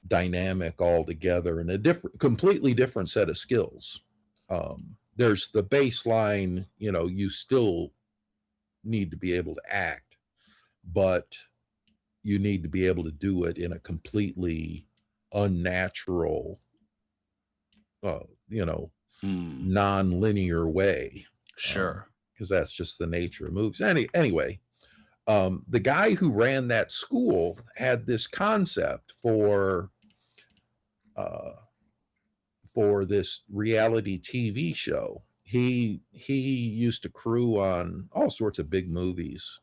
dynamic altogether, and a completely different set of skills. There's the baseline. You still need to be able to act, but you need to be able to do it in a completely unnatural, uh, you know, Hmm. non-linear way, Sure. because that's just the nature of movies. Anyway, the guy who ran that school had this concept uh, for this reality TV show. He used to crew on all sorts of big movies.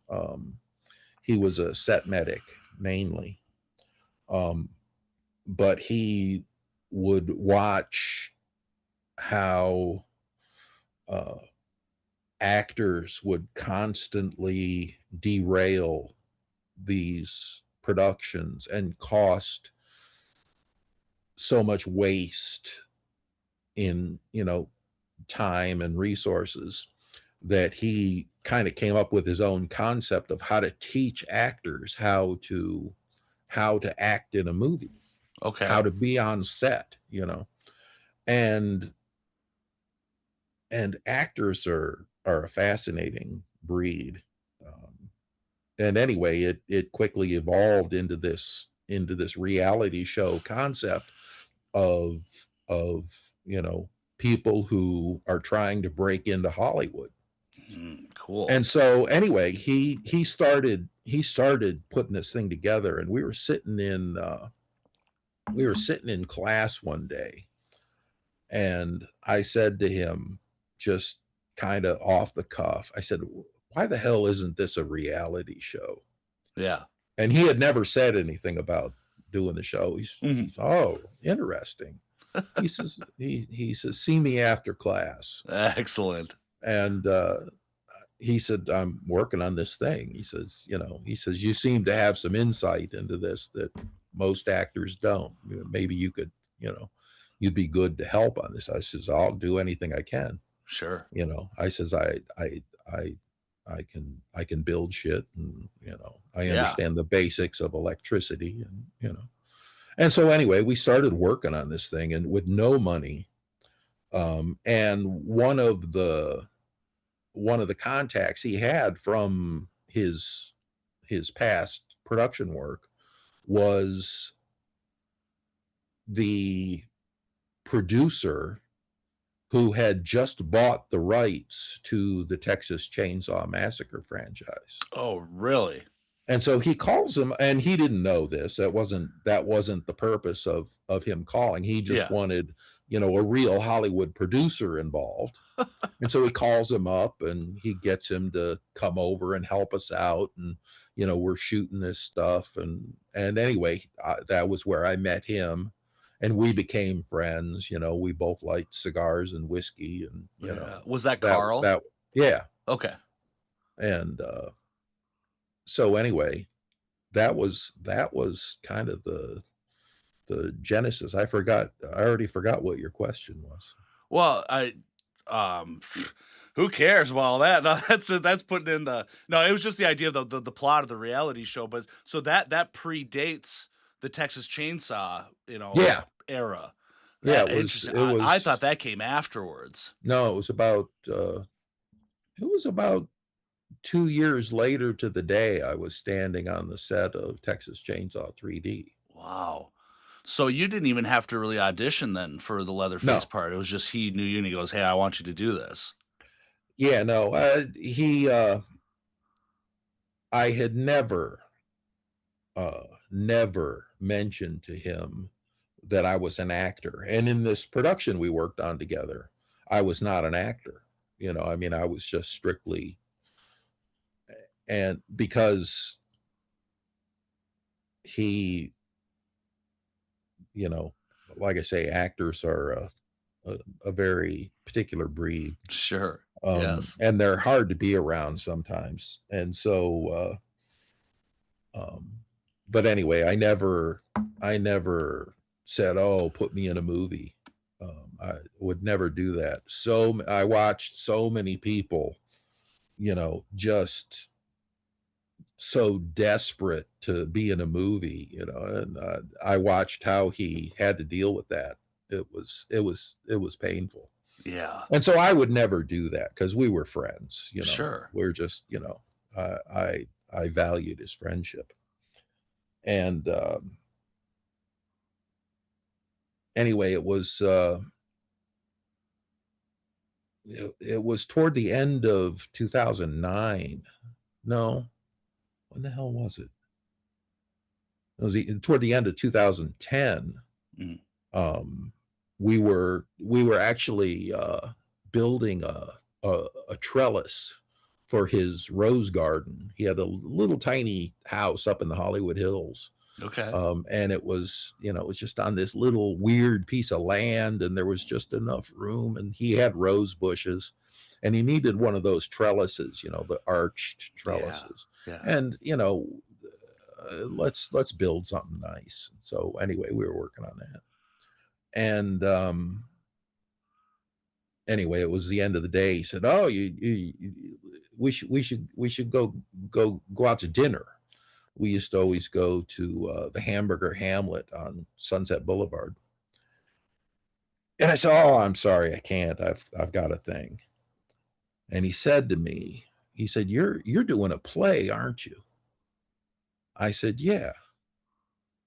He was a set medic mainly, um, but he would watch how uh, actors would constantly derail these productions and cost so much waste in time and resources, that he kind of came up with his own concept of how to teach actors how to act in a movie, how Okay. to be on set, and actors are a fascinating breed. And anyway, it quickly evolved into this reality show concept of people who are trying to break into Hollywood. Cool. And so anyway, he started putting this thing together, and we were sitting in class one day, and I said to him, just kind of off the cuff, I said, why the hell isn't this a reality show? Yeah. And he had never said anything about doing the show. Mhm. He's oh, interesting. He says, see me after class. Excellent. And he said, I'm working on this thing. He says, you seem to have some insight into this that most actors don't. Maybe you could, you'd be good to help on this. I says, I'll do anything I can. Sure. I says, I can build shit, and I Yeah. understand the basics of electricity, and and so anyway, we started working on this thing, and with no money. And one of the contacts he had from his past production work was the producer who had just bought the rights to the Texas Chainsaw Massacre franchise. Oh, really? And so he calls him, and he didn't know this. That wasn't the purpose of him calling. He just Yeah. wanted, a real Hollywood producer involved. And so he calls him up, and he gets him to come over and help us out. And, we're shooting this stuff. And anyway, that was where I met him, and we became friends. We both liked cigars and whiskey, and, Yeah. Was that that, Carl? that, yeah. Okay. And, so anyway, that was kind of the genesis. I already forgot what your question was. Well, um, who cares about all that? No, that's putting in the no. It was just the idea of the plot of the reality show, but so that predates the Texas Chainsaw, Yeah, era. yeah, it was Interesting. it I thought was that came afterwards. no, it was about 2 years later to the day I was standing on the set of Texas Chainsaw 3D. Wow. So you didn't even have to really audition then for the Leatherface No, part. It was just he knew you and he goes, "Hey, I want you to do this." yeah, no, I had never mentioned to him that I was an actor. And in this production we worked on together, I was not an actor. I mean, I was just strictly, and because he, you know, like I say, actors are a very particular breed. Sure. Yes. And they're hard to be around sometimes. And so, but anyway, I never said, "Oh, put me in a movie." I would never do that. So I watched so many people, just so desperate to be in a movie, and I watched how he had to deal with that. It was painful, Yeah. and so I would never do that because we were friends. Sure. We're just, I valued his friendship. And anyway, it was toward the end of 2009. No, when the hell was it? It was toward the end of 2010. Mm. Um, we were actually building a trellis for his rose garden. He had a little tiny house up in the Hollywood Hills. Okay. And it was just on this little weird piece of land, and there was just enough room, and he had rose bushes, and he needed one of those trellises, the arched Yeah. trellises. Yeah. And let's build something nice. So anyway, we were working on that. And anyway, it was the end of the day. He said, "Oh, we should go out to dinner." We used to always go to the Hamburger Hamlet on Sunset Boulevard. And I said, "Oh, I'm sorry, I can't. I've got a thing." And he said to me, he said, "You're doing a play, aren't you?" I said, "Yeah,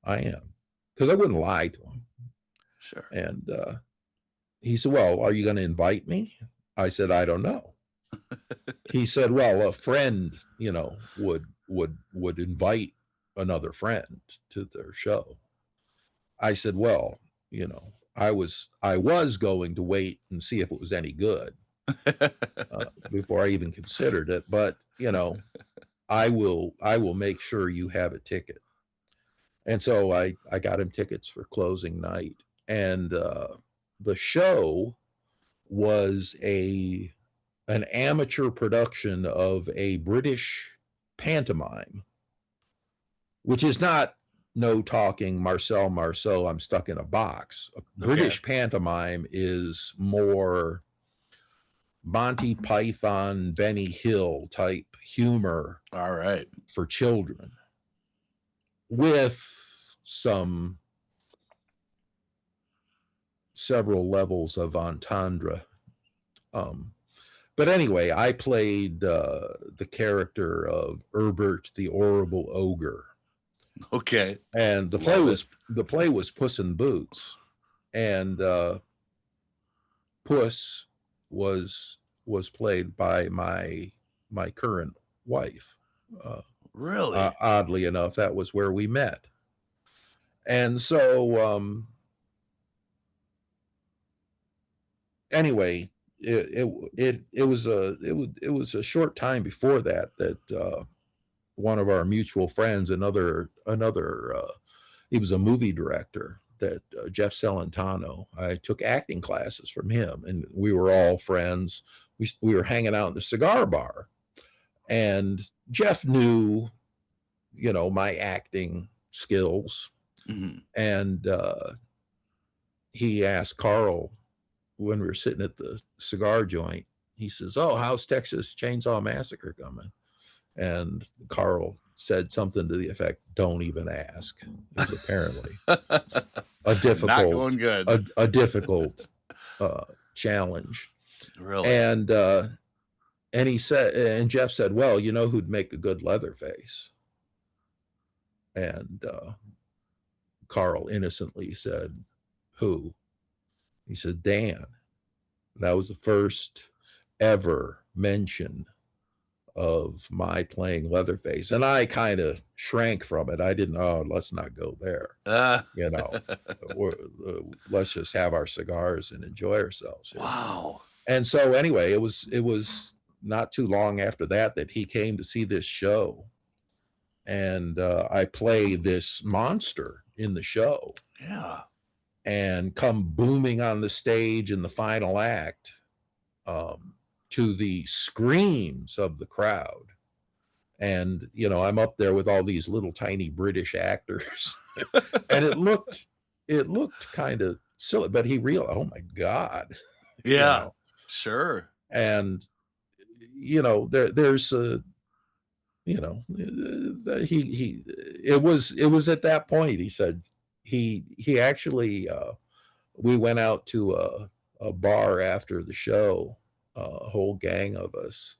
I am," because I wouldn't lie to him. Sure. And he said, "Well, are you going to invite me?" I said, "I don't know." He said, "Well, a friend, would invite another friend to their show." I said, "Well, I was going to wait and see if it was any good." before I even considered it. But I will make sure you have a ticket. And so I got him tickets for closing night, and the show was a an amateur production of a British pantomime, which is not no talking Marcel Marceau, I'm stuck in a box. A Okay. British pantomime is more Monty Python, Benny Hill type humor All right. for children with some several levels of entendre. Um, but anyway, I played the character of Herbert the Horrible Ogre, Okay. and Love it. the play was Puss in Boots, and Puss was played by my current wife. Uh, Really? Oddly enough, that was where we met, and so anyway, it was a short time before that one of our mutual friends, another he was a movie director, that Jeff Celentano. I took acting classes from him, and we were all friends. We were hanging out in the cigar bar, and Jeff knew, my acting skills, Mhm. and he asked Carl when we were sitting at the cigar joint. He says, "Oh, how's Texas Chainsaw Massacre coming?" And Carl said something to the effect, "Don't even ask." It was apparently a Not going difficult good. a difficult challenge. Really? And he said, and Jeff said, "Well, you know who'd make a good Leatherface?" And Carl innocently said, "Who?" He said, "Dan." That was the first ever mention of my playing Leatherface. And I kind of shrank from it. I didn't, oh, let's not go there. Uh, You know, let's just have our cigars and enjoy ourselves here. wow. And so anyway, it was not too long after that he came to see this show, and I play this monster in the show, Yeah. and come booming on the stage in the final act, um, to the screams of the crowd. And I'm up there with all these little tiny British actors, and it looked kind of silly, but he realized, oh my God, you Yeah. know, Sure. and there's a he it was at that point he said he actually we went out to a bar after the show, a whole gang of us,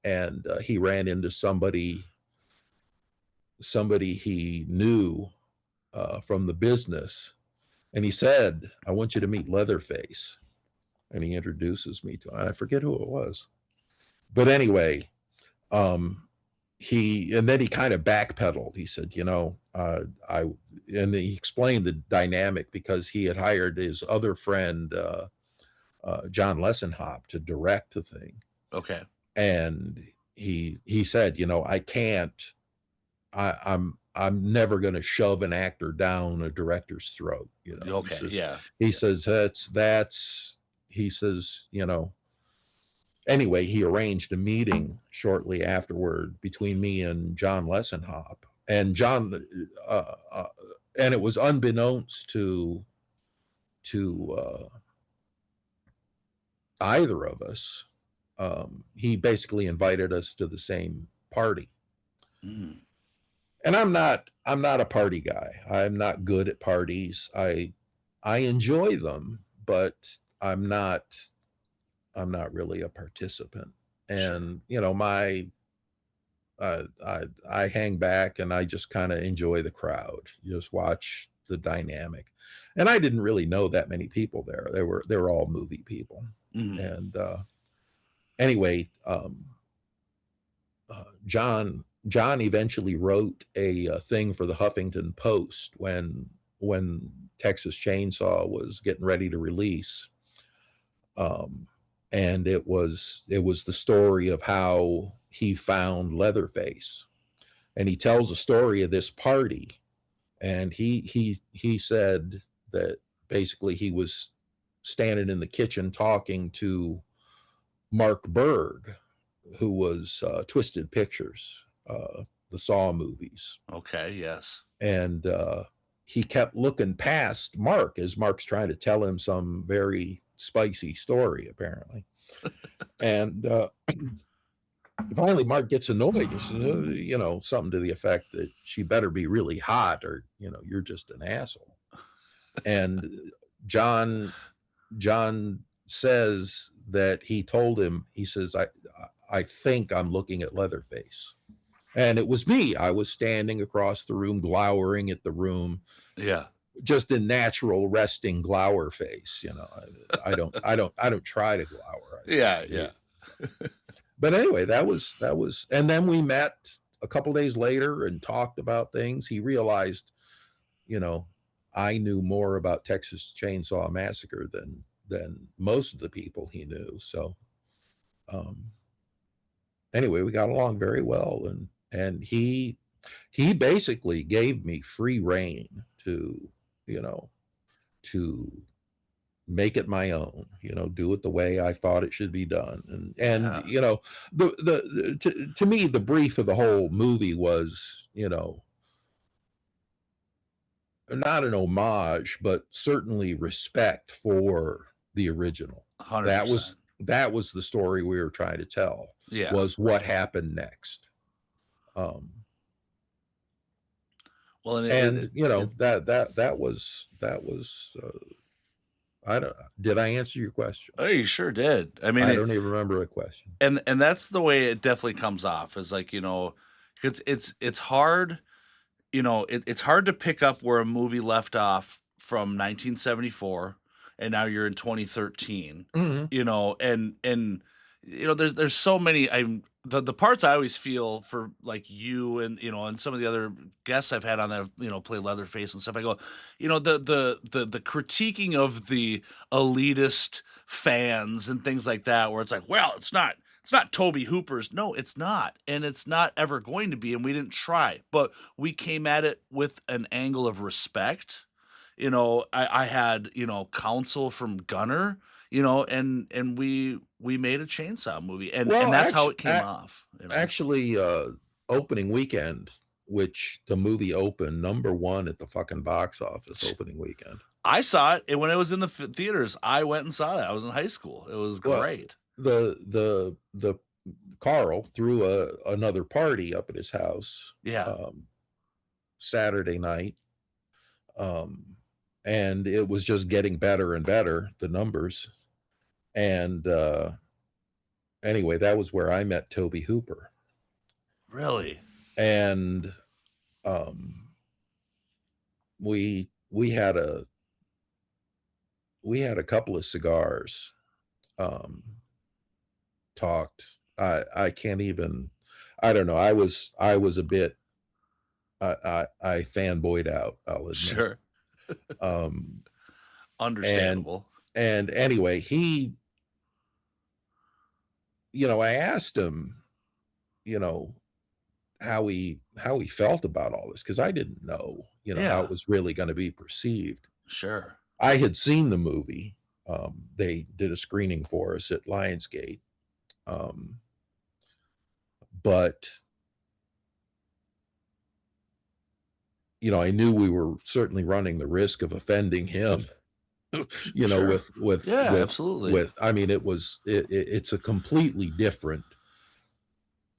and he ran into somebody he knew from the business, and he said, "I want you to meet Leatherface." And he introduces me to, I forget who it was, but anyway, um, and then he kind of backpedaled. He said, I and he explained the dynamic because he had hired his other friend, John Lessenhop, to direct the thing, Okay. and he said, I can't. I'm never going to shove an actor down a director's throat. He Okay. says Yeah. he says that's he says, anyway, he arranged a meeting shortly afterward between me and John Lessenhop, and uh, uh, and it was unbeknownst to either of us. He basically invited us to the same party, Mm. and I'm not a party guy. I'm not good at parties. I enjoy them, but I'm not I'm not really a participant. Sure. And I hang back and I just kind of enjoy the crowd. You just watch the dynamic. And I didn't really know that many people there. They were all movie people. Mhm. And anyway, John eventually wrote a thing for the Huffington Post when Texas Chainsaw was getting ready to release. Um, and it was the story of how he found Leatherface, and he tells a story of this party, and he said that basically he was standing in the kitchen talking to Mark Berg, who was Twisted Pictures, the Saw movies, Okay. Yes. and he kept looking past Mark as Mark's trying to tell him some very spicy story, apparently. And finally, Mark gets annoyed. He says, something to the effect that she better be really hot, or you're just an asshole. And John says that he told him. He says, I think I'm looking at Leatherface. And it was me. I was standing across the room, glowering at the room. Yeah. Just in natural resting glower face. I don't try to glower. Yeah. But anyway, that was, and then we met a couple days later and talked about things. He realized, I knew more about Texas Chainsaw Massacre than most of the people he knew. So, anyway, we got along very well, and he basically gave me free reign to to make it my own, do it the way I thought it should be done. And Yeah. to me, the brief of the whole movie was, not an homage, but certainly respect for the original. 100%. That was the story we were trying to tell, Yeah. was what happened next. Well, And that was I don't did I answer your question? Oh, you sure did. I mean, I don't even remember a question. and that's the way it definitely comes off, is like, it's hard, it's hard to pick up where a movie left off from 1974, and now you're in 2013. And there's so many. The parts I always feel for, like, you and some of the other guests I've had on that play Leatherface and stuff. I go, the critiquing of the elitist fans and things like that, where it's like, well, it's not Toby Hooper's. No, it's not. And it's not ever going to be. And we didn't try, but we came at it with an angle of respect. I had, counsel from Gunner, and we made a chainsaw movie, and Well, that's how it came off. Actually, opening weekend, which the movie opened #1 at the fucking box office opening weekend. I saw it, and when it was in the theaters, I went and saw that. I was in high school. It was great. Well, the Carl threw another party up at his house. Yeah. Saturday night. And it was just getting better and better, the numbers. And anyway, that was where I met Toby Hooper. Really? And we had a couple of cigars, talked. I can't even, I don't know. I was a bit, I fanboyed out, I'll admit. Sure. Understandable. And anyway, I asked him, how he felt about all this, because I didn't know, how it was really going to be perceived. Sure. I had seen the movie. They did a screening for us at Lionsgate. But I knew we were certainly running the risk of offending him. Sure. with absolutely. I mean, it's a completely different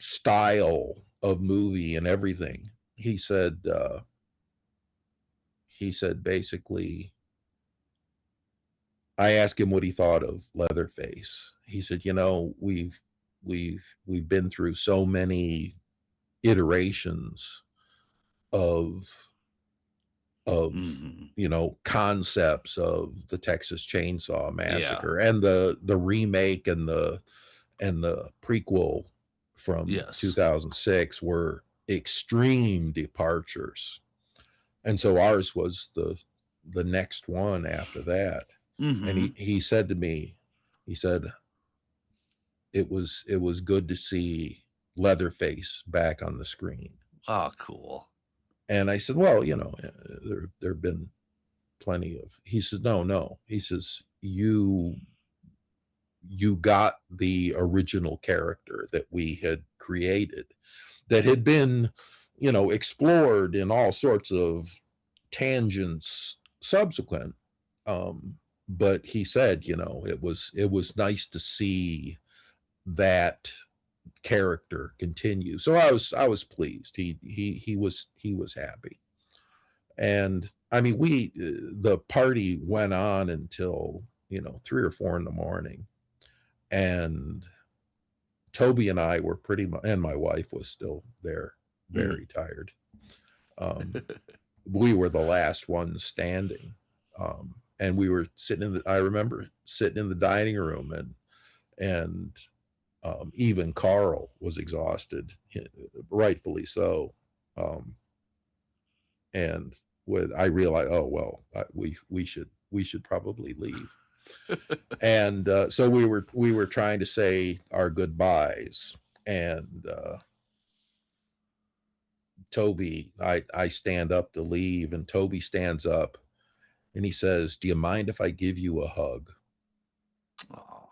style of movie and everything. He said basically, I asked him what he thought of Leatherface. He said, we've been through so many iterations of concepts of the Texas Chainsaw Massacre, and the remake and the prequel from 2006 were extreme departures. And so ours was the next one after that. And he said to me, he said, it was good to see Leatherface back on the screen. Oh, cool. And I said, well, there have been plenty of. He says, no, no. He says, you got the original character that we had created, that had been, explored in all sorts of tangents subsequent. But he said, it was nice to see that character continue. So I was pleased. He was happy. And I mean, the party went on until 3 or 4 in the morning, and Toby and I were pretty much, and my wife was still there, very tired. We were the last ones standing, and we were I remember sitting in the dining room, and even Carl was exhausted, rightfully so. And I realized, oh well, we should probably leave. And so we were trying to say our goodbyes, and Toby, I stand up to leave, and Toby stands up, and he says, "Do you mind if I give you a hug?" Oh,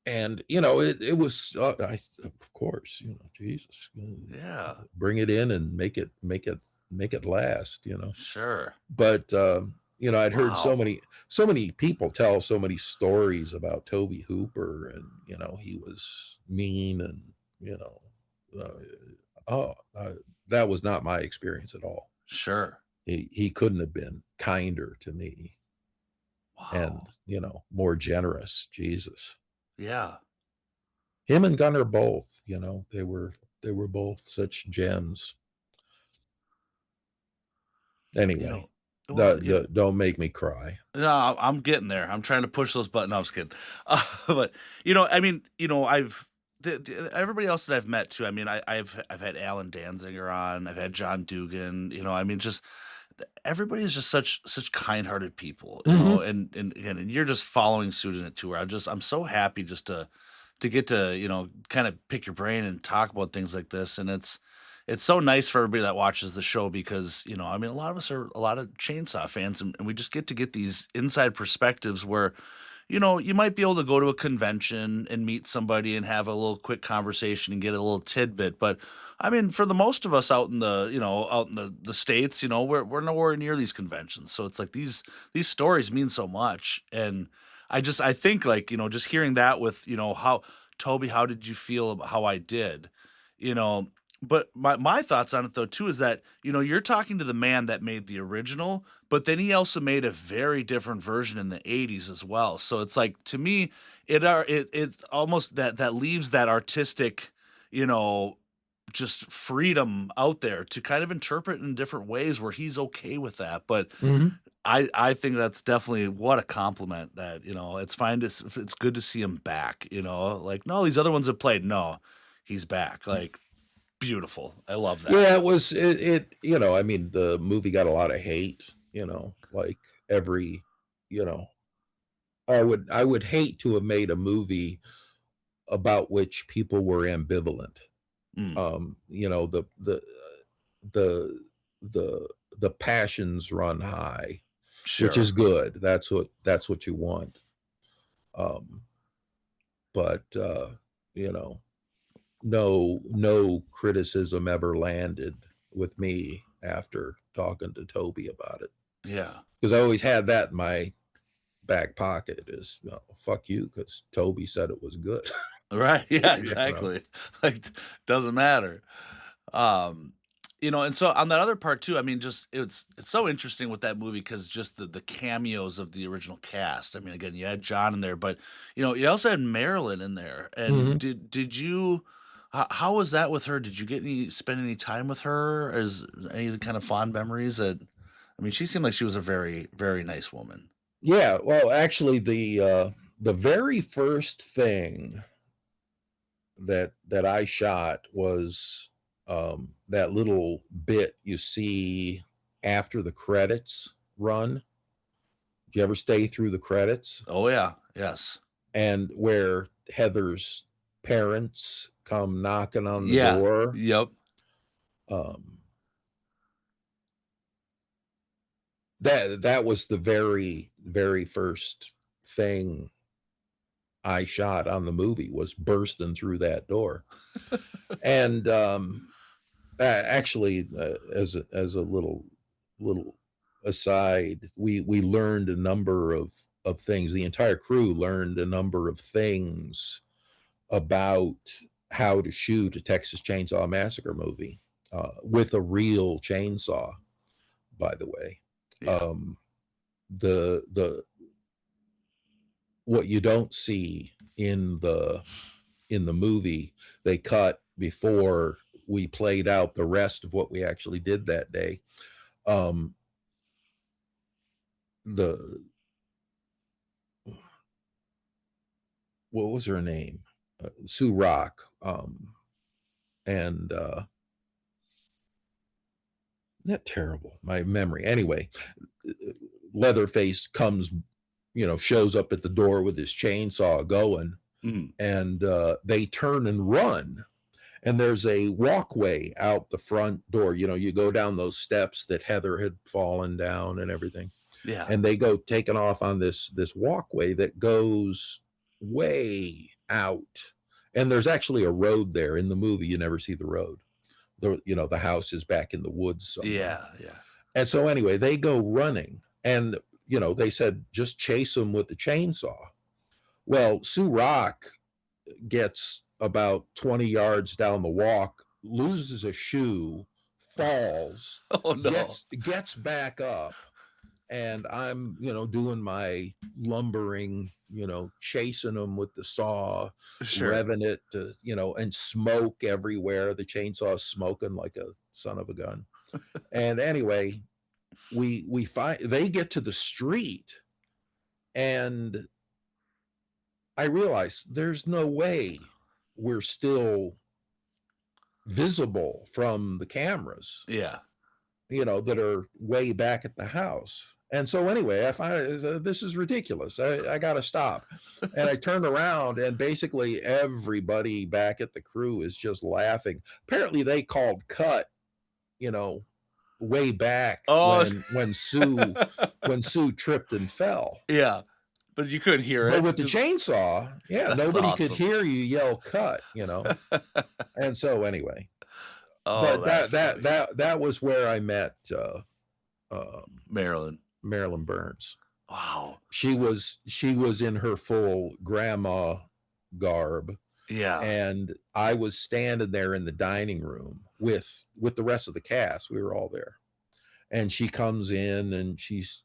And it was, of course, Jesus, yeah. bring it in and make it last. Sure. But I'd heard so Wow. many people tell so many stories about Toby Hooper, and he was mean, and uh, oh, that was not my experience at all. Sure. He couldn't have been kinder to me, and Wow. more generous. Jesus, Yeah. him and Gunnar both. They were both such gems. You Anyway, know, well, don't make me cry. no, I'm getting there. I'm trying to push those buttons. No, I'm just kidding. But I mean, everybody else that I've met too. I mean, I've had Alan Danziger on. I've had John Dugan. I mean, just everybody is just such kind-hearted people. Hmm. And again, and you're just following suit in it too. Where I'm so happy just to get to kind of pick your brain and talk about things like this. And it's so nice for everybody that watches the show because I mean, a lot of us are a lot of chainsaw fans, and we just get these inside perspectives where you might be able to go to a convention and meet somebody and have a little quick conversation and get a little tidbit. But I mean, for the most of us out in the States, we're nowhere near these conventions. So it's like these stories mean so much. And I think, like, just hearing that with, how Toby, how did you feel about how I did? You know, but my thoughts on it though too is that, you're talking to the man that made the original, but then he also made a very different version in the 80s as well. So it's like, to me, it almost that leaves that artistic, you know, just freedom out there to kind of interpret in different ways where he's okay with that. But Hmm. I think that's definitely what a compliment that, it's fine to it's good to see him back, like, no, these other ones have played. No, he's back. Like, beautiful. I love that. Yeah, it was I mean, the movie got a lot of hate, like every, you know, I would hate to have made a movie about which people were ambivalent. Mm, The the the passions run high, which is sure. good. That's what you want. Um, but you know, no criticism ever landed with me after talking to Toby about it, Yeah. because I always had that in my back pocket, is, fuck you, because Toby said it was good. Right. Yeah, you know exactly. Like, doesn't matter. Um, and so on that other part too, I mean, just it's so interesting with that movie because just the cameos of the original cast. I mean, again, you had John in there, but you also had Marilyn in there. And Mhm. did you how was that with her? Did you get spend any time with her? Is any kind of fond memories that I mean, she seemed like she was a very, very nice woman. Yeah, well, actually, the very first thing that I shot was, that little bit you see after the credits run. Do you ever stay through the credits? Oh yeah. Yes. and where Heather's parents come knocking on the Yeah. door. Yep. That was the very, very first thing I shot on the movie, was bursting through that door. And actually, as a little aside, we learned a number of things. The entire crew learned a number of things about how to shoot a Texas Chainsaw Massacre movie with a real chainsaw, by the way. Yeah. The what you don't see in the movie, they cut before we played out the rest of what we actually did that day. The What was her name? Sue Rock. And Not terrible, my memory. Anyway, Leatherface comes, shows up at the door with his chainsaw going, and they turn and run. And there's a walkway out the front door. You go down those steps that Heather had fallen down and everything. Yeah. And they go taking off on this walkway that goes way out. And there's actually a road there. In the movie, you never see the road. The house is back in the woods somewhere. Yeah. And so anyway, they go running, and they said just chase them with the chainsaw. Well, Sue Rock gets about 20 yards down the walk, loses a shoe, falls, Oh no. gets back up, and I'm doing my lumbering, chasing them with the saw, Sure. revving it to, and smoke everywhere. The chainsaw smoking like a son of a gun. And anyway, we find they get to the street, and I realize there's no way we're still visible from the cameras, Yeah. that are way back at the house. And so anyway, I find this is ridiculous. I got to stop. And I turn around, and basically everybody back at the crew is just laughing. Apparently they called cut, way back when Sue tripped and fell. Yeah. But you couldn't hear it. But with the chainsaw, yeah, nobody could hear you yell cut, And so anyway, but that was where I met Marilyn Burns. Wow. She was in her full grandma garb. Yeah. And I was standing there in the dining room with the rest of the cast. We were all there. And she comes in, and she's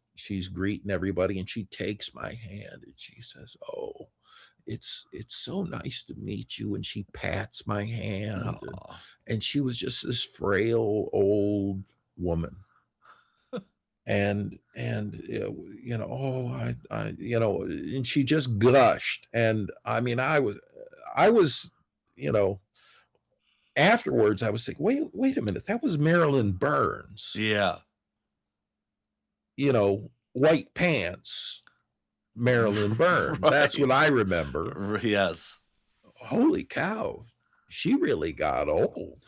greeting everybody, and she takes my hand, and she says, "Oh, it's so nice to meet you." And she pats my hand, and she was just this frail old woman. And and she just gushed. And I mean, I was afterwards I was thinking, wait a minute, that was Marilyn Burns. Yeah. White pants, Marilyn Burns. Right. That's what I remember. Yes. Holy cow, she really got old.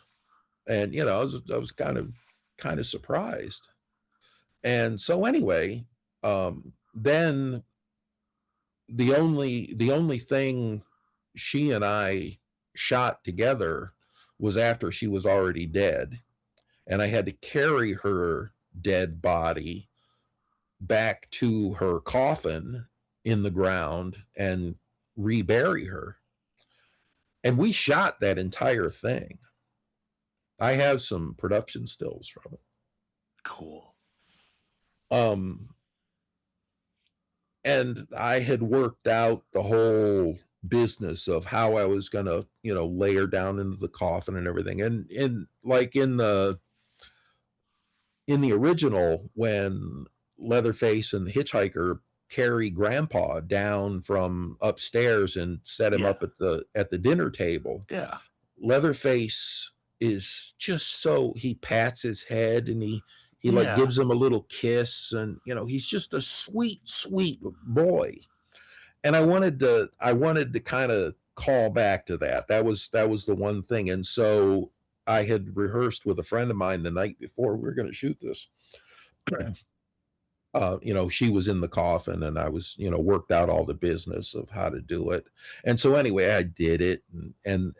And I was kind of surprised. And so anyway, then the only thing she and I shot together was after she was already dead, and I had to carry her dead body back to her coffin in the ground and rebury her. And we shot that entire thing. I have some production stills from it. Cool. And I had worked out the whole business of how I was going to, lay her down into the coffin and everything. And like in the original, when Leatherface and the hitchhiker carry Grandpa down from upstairs and set him up at the dinner table. Yeah. Leatherface is just he pats his head, and he like gives him a little kiss, and he's just a sweet boy. and I wanted to kind of call back to that. That was the one thing. And so I had rehearsed with a friend of mine the night before we were going to shoot this. She was in the coffin, and I was, worked out all the business of how to do it. And so anyway, I did it, and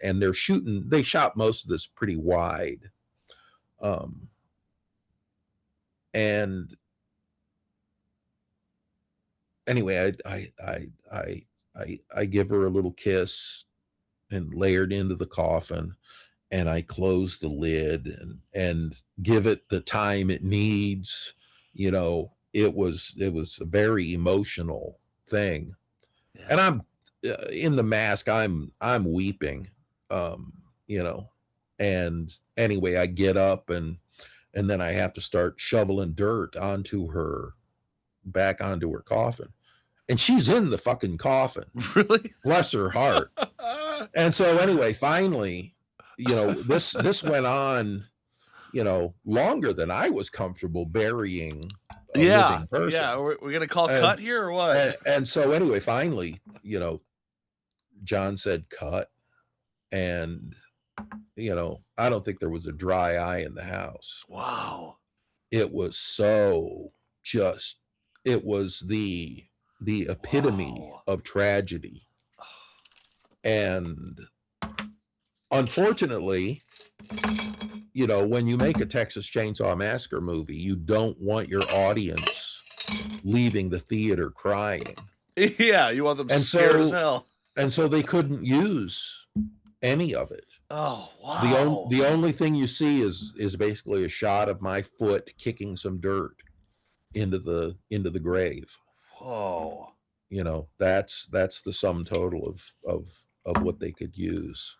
they shot most of this pretty wide. And anyway, I give her a little kiss and layered into the coffin, and I close the lid and give it the time it needs. It was a very emotional thing. And Yeah. I'm in the mask, I'm weeping. um and anyway, I get up, and then I have to start shoveling dirt back onto her coffin, and she's in the fucking coffin, Really? bless her heart. And so anyway, finally, this went on, longer than I was comfortable burying a Yeah. living person. Yeah. We're gonna call And cut here or what? and so anyway, finally, John said cut, and I don't think there was a dry eye in the house. Wow. It was so just it was the epitome Wow. of tragedy. And unfortunately, when you make a Texas Chainsaw Massacre movie, you don't want your audience leaving the theater crying. Yeah, you want them And scared as so hell. and so they couldn't use any of it. Oh, The wow. only thing you see is basically a shot of my foot kicking some dirt into the grave. Whoa. That's the sum total of what they could use.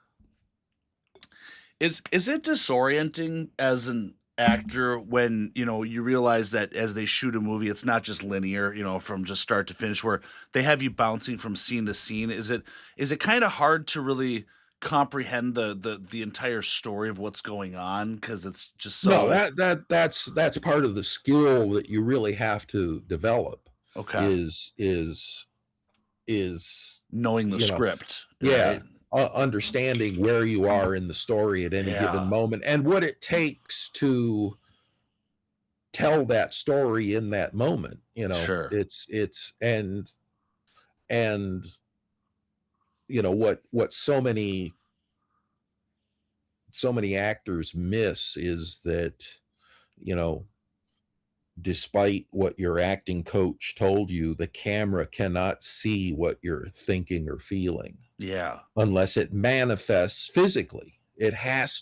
Is it disorienting as an actor when, you realize that as they shoot a movie, it's not just linear, from just start to finish, where they have you bouncing from scene to scene? Is it kind of hard to really comprehend the entire story of what's going on because it's just No, so that's part of the skill that you really have to develop. okay, Is knowing the you know script, yeah, right? understanding where you are in the story at any given Yeah, moment, and what it takes to tell that story in that moment. sure. It's and what so many actors miss is that, you know despite what your acting coach told you, the camera cannot see what you're thinking or feeling Yeah. unless it manifests physically. You have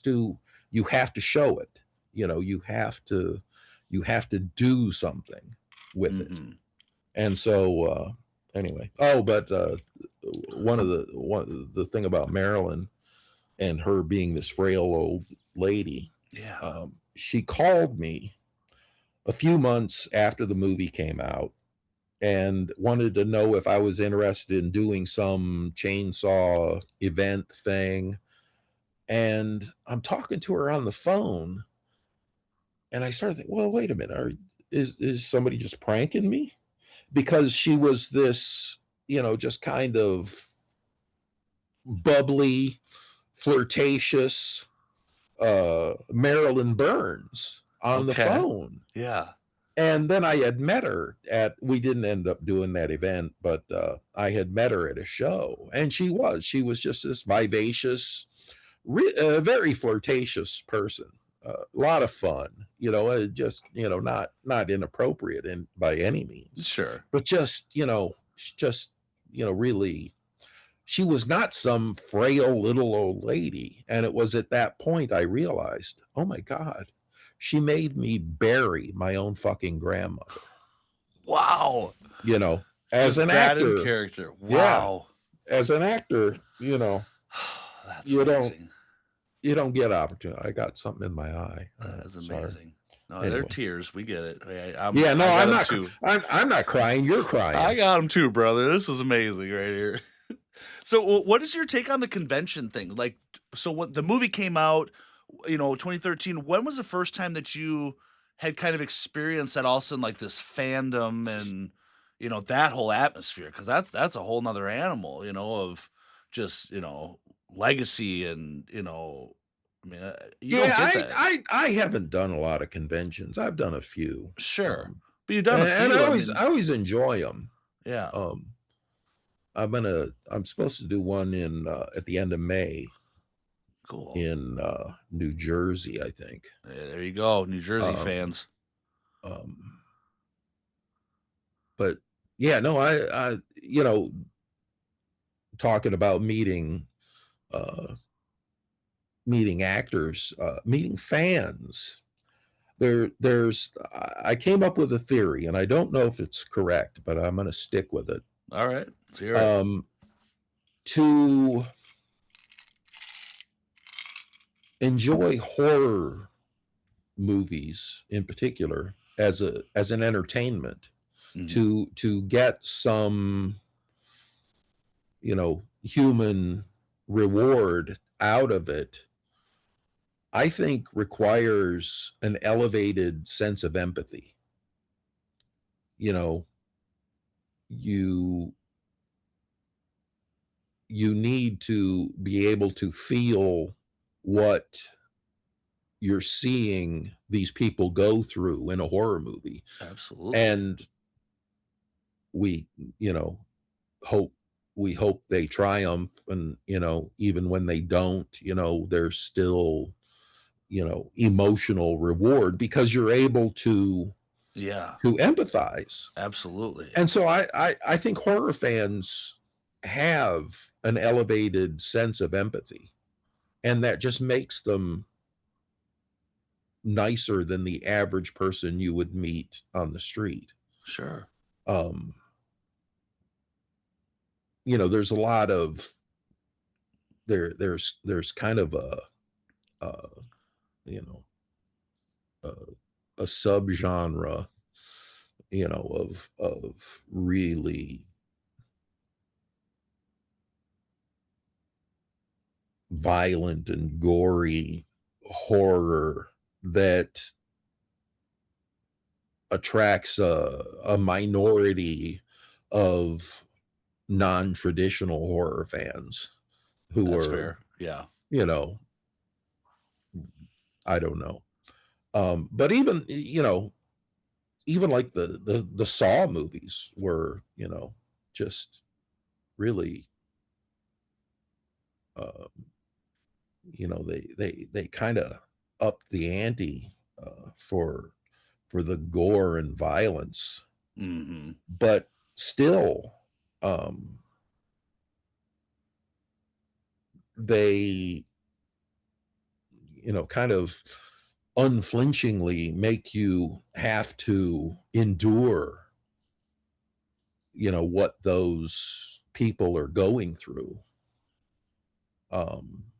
to show it. You have to do something with it. Hmm. And so anyway, but one the thing about Marilyn and her being this frail old lady, Yeah. she called me a few months after the movie came out and wanted to know if I was interested in doing some chainsaw event thing. And I'm talking to her on the phone, and I started thinking, well, wait a minute, is somebody just pranking me? Because she was this, just kind of bubbly, flirtatious Marilyn Burns on the Okay. phone. Yeah. And then I had met her we didn't end up doing that event, but I had met her at a show, and she was just this vivacious, very flirtatious person. A lot of fun, just, not inappropriate by any means, Sure. but just, really, she was not some frail little old lady. And it was at that point I realized, oh my God, she made me bury my own fucking grandmother. Wow. You know, as Just an that in actor, character. yeah, Wow. as an actor, That's you don't amazing. you don't get opportunity. I got something in my eye. That is Sorry. amazing. No, they're Anyway, tears. We get it. yeah, no, I got I'm them not. too. I'm not crying. You're I crying. got them too, brother. This is amazing right here. So, what is your take on the convention thing? Like, so when the movie came out, 2013. When was the first time that you had kind of experienced that all of a sudden like this fandom and that whole atmosphere, because that's a whole nother animal, of just, legacy and, I mean, you don't Yeah, get that. I haven't done a lot of conventions. I've done a few, Sure. But you've done a and few. I mean, I always enjoy them. yeah, Um, I'm supposed to do one in at the end of May cool. in New Jersey, I think. Yeah, there you go, New Jersey Um, fans. um, but yeah, no, talking about uh, meeting actors, meeting fans. I came up with a theory, and I don't know if it's correct, but I'm going to stick with it. All right, let's hear it. Um, to enjoy horror movies in particular as an entertainment, Mhm. to get some human reward out of it, I think requires an elevated sense of empathy. You know, you you need to be able to feel what you're seeing these people go through in a horror movie. Absolutely. And we, you know, hope hope they triumph, and even when they don't, there's still, emotional reward because you're able Yeah, to empathize. absolutely. And so I think horror fans have an elevated sense of empathy, and that just makes them nicer than the average person you would meet on the street. Sure. Um, there's a lot of there's kind of uh you know a, a subgenre, of really violent and gory horror that attracts a minority of non-traditional horror fans who That's are, fair. Yeah. you know, I don't know. But even like the Saw movies were, just really, uh, they kind of upped the ante for the gore and violence, Mhm. but still, um, they kind of unflinchingly make you have to endure, what those people are going through. Um,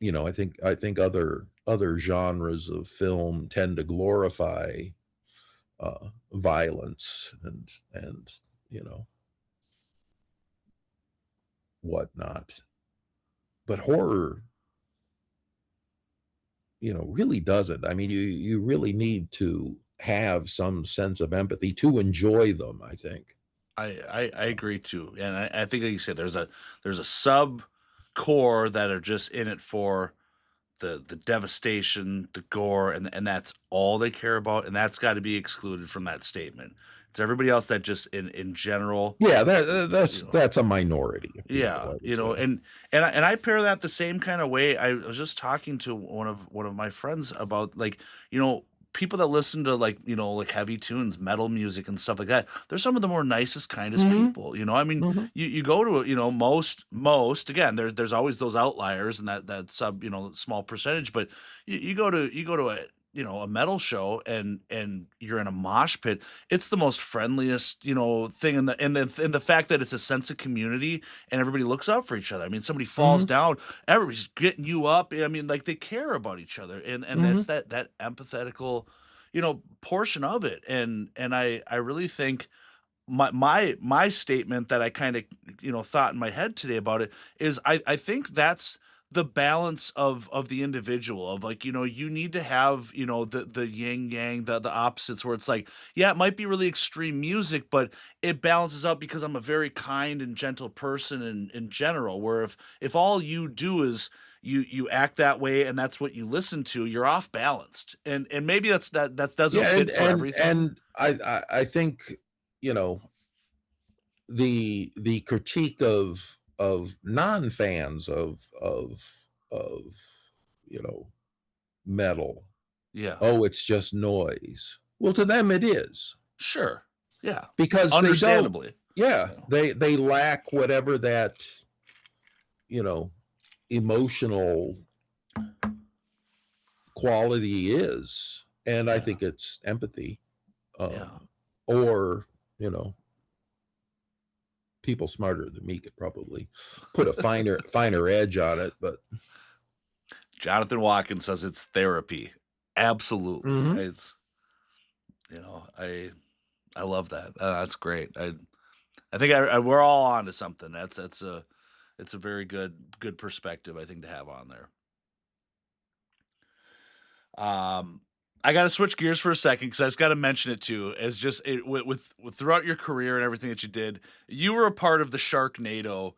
I think other genres of film tend to glorify violence and you know whatnot, but horror, really doesn't. I mean, you really need to have some sense of empathy to enjoy them, I think. I agree too, and I think like you said, there's a sub core that are just in it for the devastation, the gore, and that's all they care about, and that's got to be excluded from that statement. It's everybody else that just in general, Yeah, you know, that's a minority of people, yeah, I would say. and I pair that the same kind of way. I was just talking to one of my friends about, like, you know people that listen to, like, like heavy tunes, metal music and stuff like that. They're some of the more nicest, kindest Mhm, people. I mean, mhm. you go to most, again, there's always those outliers and that sub, small percentage, but you go to a metal show, and you're in a mosh pit. It's the most friendliest, thing, in the fact that it's a sense of community, and everybody looks out for each other. I mean, somebody falls Mhm, down, everybody's getting you up. I mean, like, they care about each other, and that's mhm. that empathetical, portion of it. And I really think my statement that I kind of, thought in my head today about it is, I think that's the balance of the individual of like, you need to have, the yin yang, the opposites where it's like, yeah, it might be really extreme music, but it balances out because I'm a very kind and gentle person in general, where if all you do is you act that way and that's what you listen to, you're off balanced. And maybe that doesn't Yeah, fit for everything. and I think, you know, the critique of non-fans of you know, metal. Yeah. Oh, it's just noise. Well, to them it is, Sure. Yeah. because they don't, Understandably. yeah, Yeah. they lack whatever that, you know, emotional quality is. And I Yeah. think it's empathy, Yeah. or, you know, people smarter than me could probably put a finer edge on it, but Jonathan Watkins says it's therapy. Absolutely. mhm. I love that. That's great. I think we're all on to something. It's a very good perspective I think to have on there. Um, I got to switch gears for a second because I just got to mention it too. As just with throughout your career and everything that you did, you were a part of the Sharknado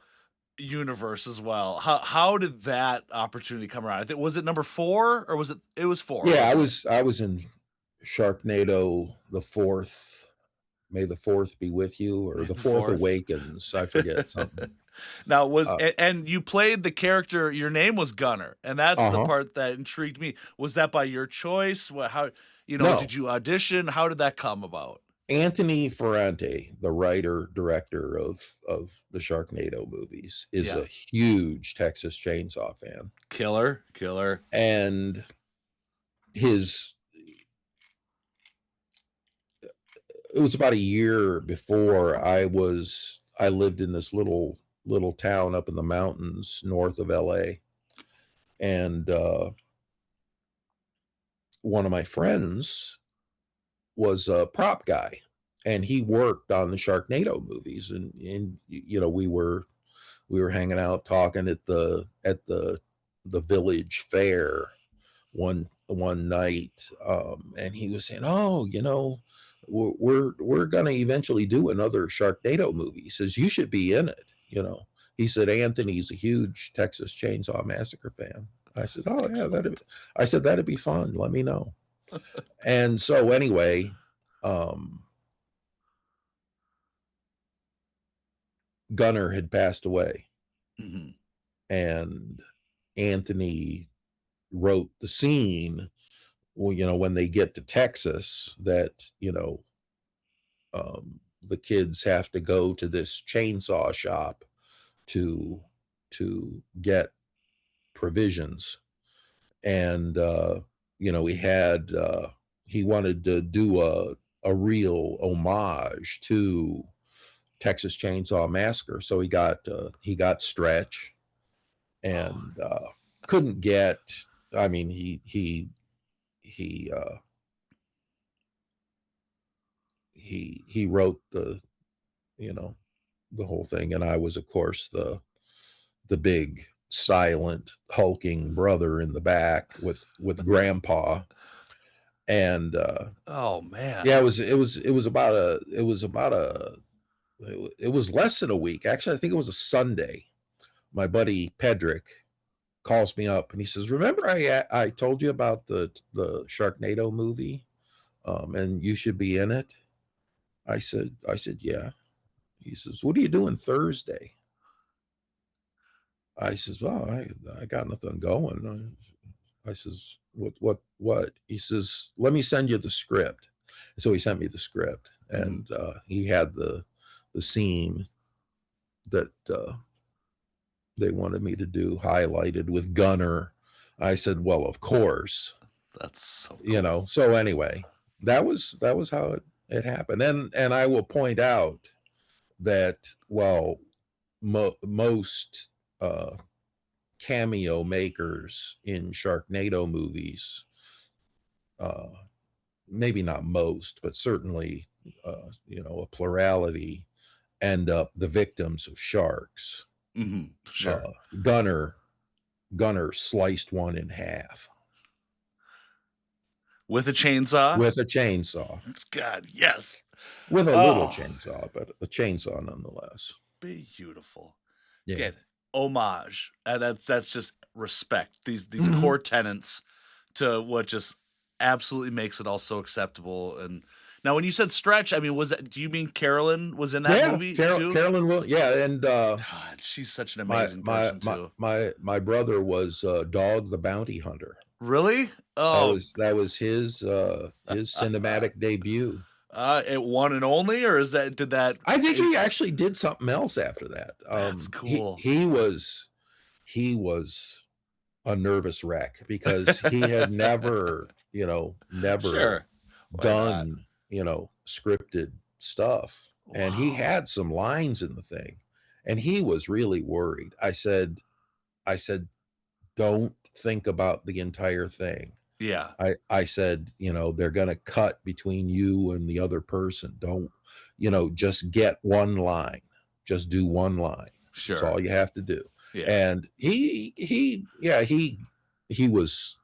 universe as well. How did that opportunity come around? I think was it number 4 or was it was 4, Yeah, wasn't it? I was in Sharknado the fourth. May the fourth be with you, or May the the fourth 4th. awakens. I forget something. Now Uh and you played the character, your name was Gunner, and that's the huh. part that intrigued me. Was that by your choice? How, No, did you audition? How did that come about? Anthony Ferrante, the writer director of the Sharknado movies, is Yeah. a huge Texas Chainsaw fan, Killer, killer. and his it was about a year before I lived in this little town up in the mountains north of LA, and one of my friends was a prop guy, and he worked on the Sharknado movies, and you know, we were hanging out talking at the village fair one night, and he was saying, "Oh, you know, we're gonna eventually do another Sharknado movie." He says, "You should be in it." You know, he said, "Anthony's a huge Texas Chainsaw Massacre fan." I said, "Oh yeah, Excellent. I said that'd be fun. Let me know." And so anyway, um, Gunner had passed away, Hmm. and Anthony wrote the scene. Well, you know, when they get to Texas, that, you know, the kids have to go to this chainsaw shop to get provisions, and you know, he wanted to do a real homage to Texas Chainsaw Massacre, so he got Stretch, Oh, and couldn't get. I mean, he he wrote the, you know, the whole thing, and I was, of course, the big silent hulking brother in the back with grandpa, and oh man. yeah, it was about a it was less than a week, actually. I think it was a Sunday. My buddy Pedrick calls me up and he says, "Remember, I told you about the Sharknado movie, and you should be in it." I said, "Yeah." He says, "What are you doing Thursday?" I says, "Well, I got nothing going." I says, what?" He says, "Let me send you the script." So he sent me the script, Hmm. and he had the scene that they wanted me to do highlighted with Gunner. I said, "Well, of course." That's so You know. cool. So anyway, that was how it happened, and I will point out that, well, most cameo makers in Sharknado movies, uh, maybe not most, but certainly, you know, a plurality, end up the victims of sharks. Hmm. Sure. Gunner Gunner sliced one in half with a chainsaw. with a chainsaw. God, yes. With a little Oh, chainsaw, but a chainsaw nonetheless. beautiful. Yeah. Again, homage. That's just respect. These Mhm. core tenets to what just absolutely makes it all so acceptable. And now, when you said Stretch, I mean, do you mean Carolyn was in that Yeah, movie too? Carolyn will. Yeah, and God, she's such an amazing person too. my brother was Dog the Bounty Hunter. Really? Oh, That was his cinematic debut. It one and only, or did that? I think he actually did something else after that. That's cool. He was a nervous wreck because he had never Sure. Why done scripted stuff, and he Wow. had some lines in the thing, and he was really worried. I said, don't think about the entire thing. Yeah. I said, they're going to cut between you and the other person. Don't, just get one line. Just do one line. Sure. That's all you have to do. Yeah. And he was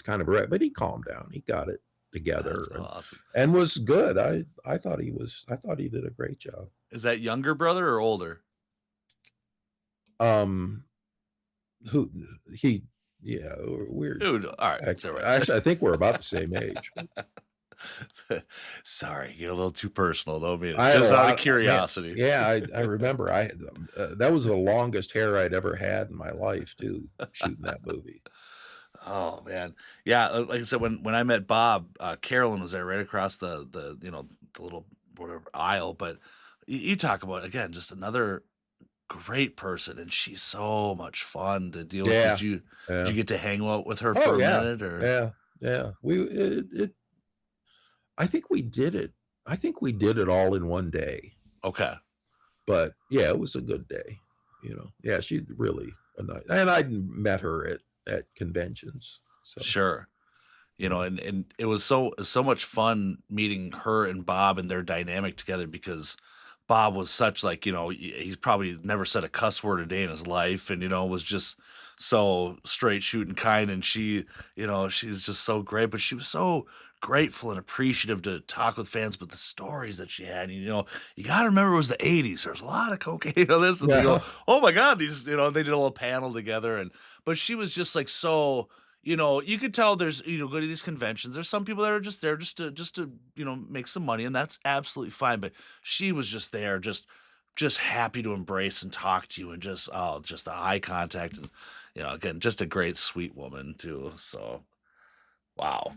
kind of a wreck, but he calmed down. He got it together. That's awesome. And was good. I thought he did a great job. Is that younger brother or older? Yeah, we're Dude, all right. actually, I think we're about the same age. Sorry, get a little too personal though. I mean, just out of curiosity. Yeah, I remember. That was the longest hair I'd ever had in my life too, shooting that movie. Oh man, yeah. Like I said, when I met Bob, Carolyn was there right across the the little whatever aisle. But you talk about, again, just another great person, and she's so much fun to deal with. Yeah, Did you get to hang out with her Oh, for a yeah, minute? Or yeah. I think we did it. I think we did it all in one day. Okay. But yeah, it was a good day. Yeah, she's really a nice, and I met her at conventions. So. Sure. And it was so much fun meeting her and Bob and their dynamic together, because Bob was such, like, he's probably never said a cuss word a day in his life, and was just so straight shooting kind, and she, she's just so great, but she was so grateful and appreciative to talk with fans, but the stories that she had, you got to remember, it was the 80s. There's a lot of cocaine, this, and they go, oh my God, these, they did a little panel together, but she was just like, so, you could tell there's, go to these conventions, there's some people that are just there just to make some money, and that's absolutely fine. But she was just there, just happy to embrace and talk to you, and just the eye contact, and again, just a great, sweet woman too. So, wow.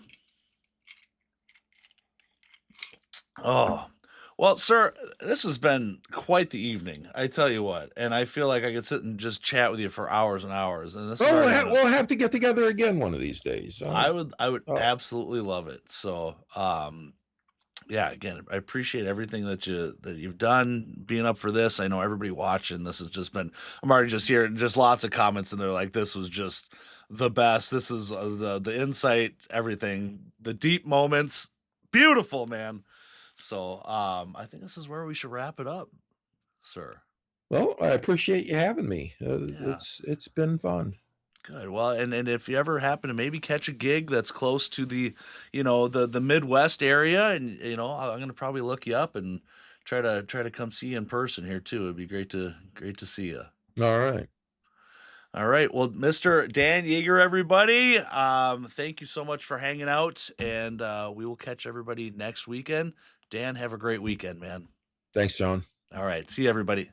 Oh, well, sir, this has been quite the evening, I tell you what, and I feel like I could sit and just chat with you for hours and hours. And this is we'll have to get together again one of these days. I would absolutely love it. So, yeah, again, I appreciate everything that you've done, being up for this. I know everybody watching this has just been, I'm already just hearing just lots of comments, and they're like, this was just the best. This is the insight, everything, the deep moments, beautiful, man. So, I think this is where we should wrap it up, sir. Well, I appreciate you having me. Yeah. It's been fun. Good. Well, and if you ever happen to maybe catch a gig that's close to the, the Midwest area, and I'm gonna probably look you up and try to come see you in person here too. It'd be great to see you. All right. All right. Well, Mr. Dan Yeager, everybody, thank you so much for hanging out, and we will catch everybody next weekend. Dan, have a great weekend, man. Thanks, John. All right. See you, everybody.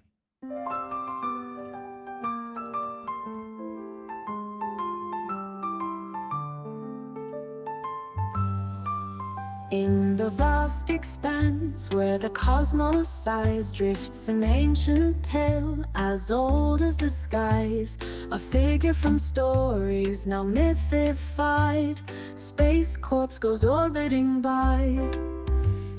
In the vast expanse where the cosmos sighs, drifts an ancient tale as old as the skies. A figure from stories now mythified, Space Corpse goes orbiting by.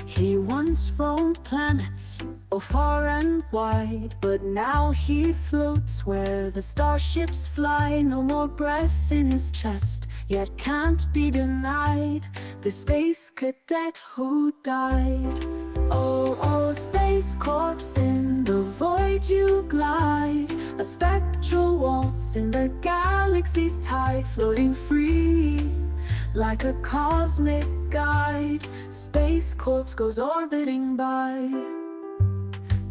He once roamed planets, far and wide, but now he floats where the starships fly. No more breath in his chest, yet can't be denied the space cadet who died. Oh, Space Corpse, in the void you glide, a spectral waltz in the galaxy's tide, floating free like a cosmic guide. Space Corps goes orbiting by.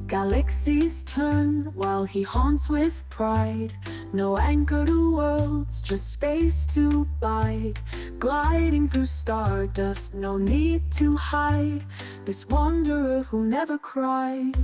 Galaxies turn while he haunts with pride. No anchor to worlds, just space to bide. Gliding through stardust, no need to hide. This wanderer who never cried.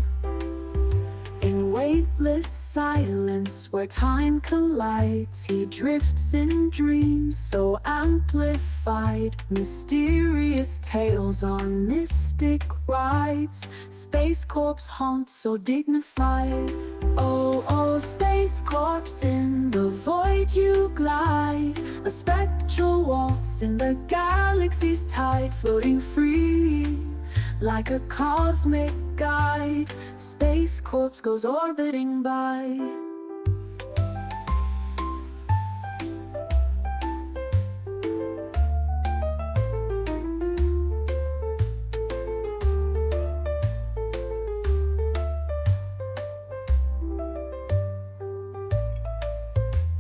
In weightless silence where time collides, he drifts in dreams so amplified. Mysterious tales on mystic rides. Space Corps haunt so dignified. Oh, oh, Space Corps, in the void you glide. A spectral waltz in the galaxy's tide, floating free like a cosmic guide. Space Corps goes orbiting by.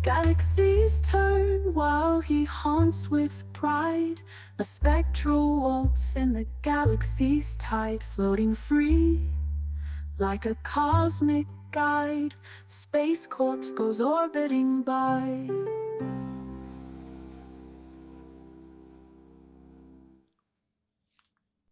Galaxies turn while he haunts with pride. A spectral waltz in the galaxy's tide, floating free like a cosmic guide. Space Corps goes orbiting by.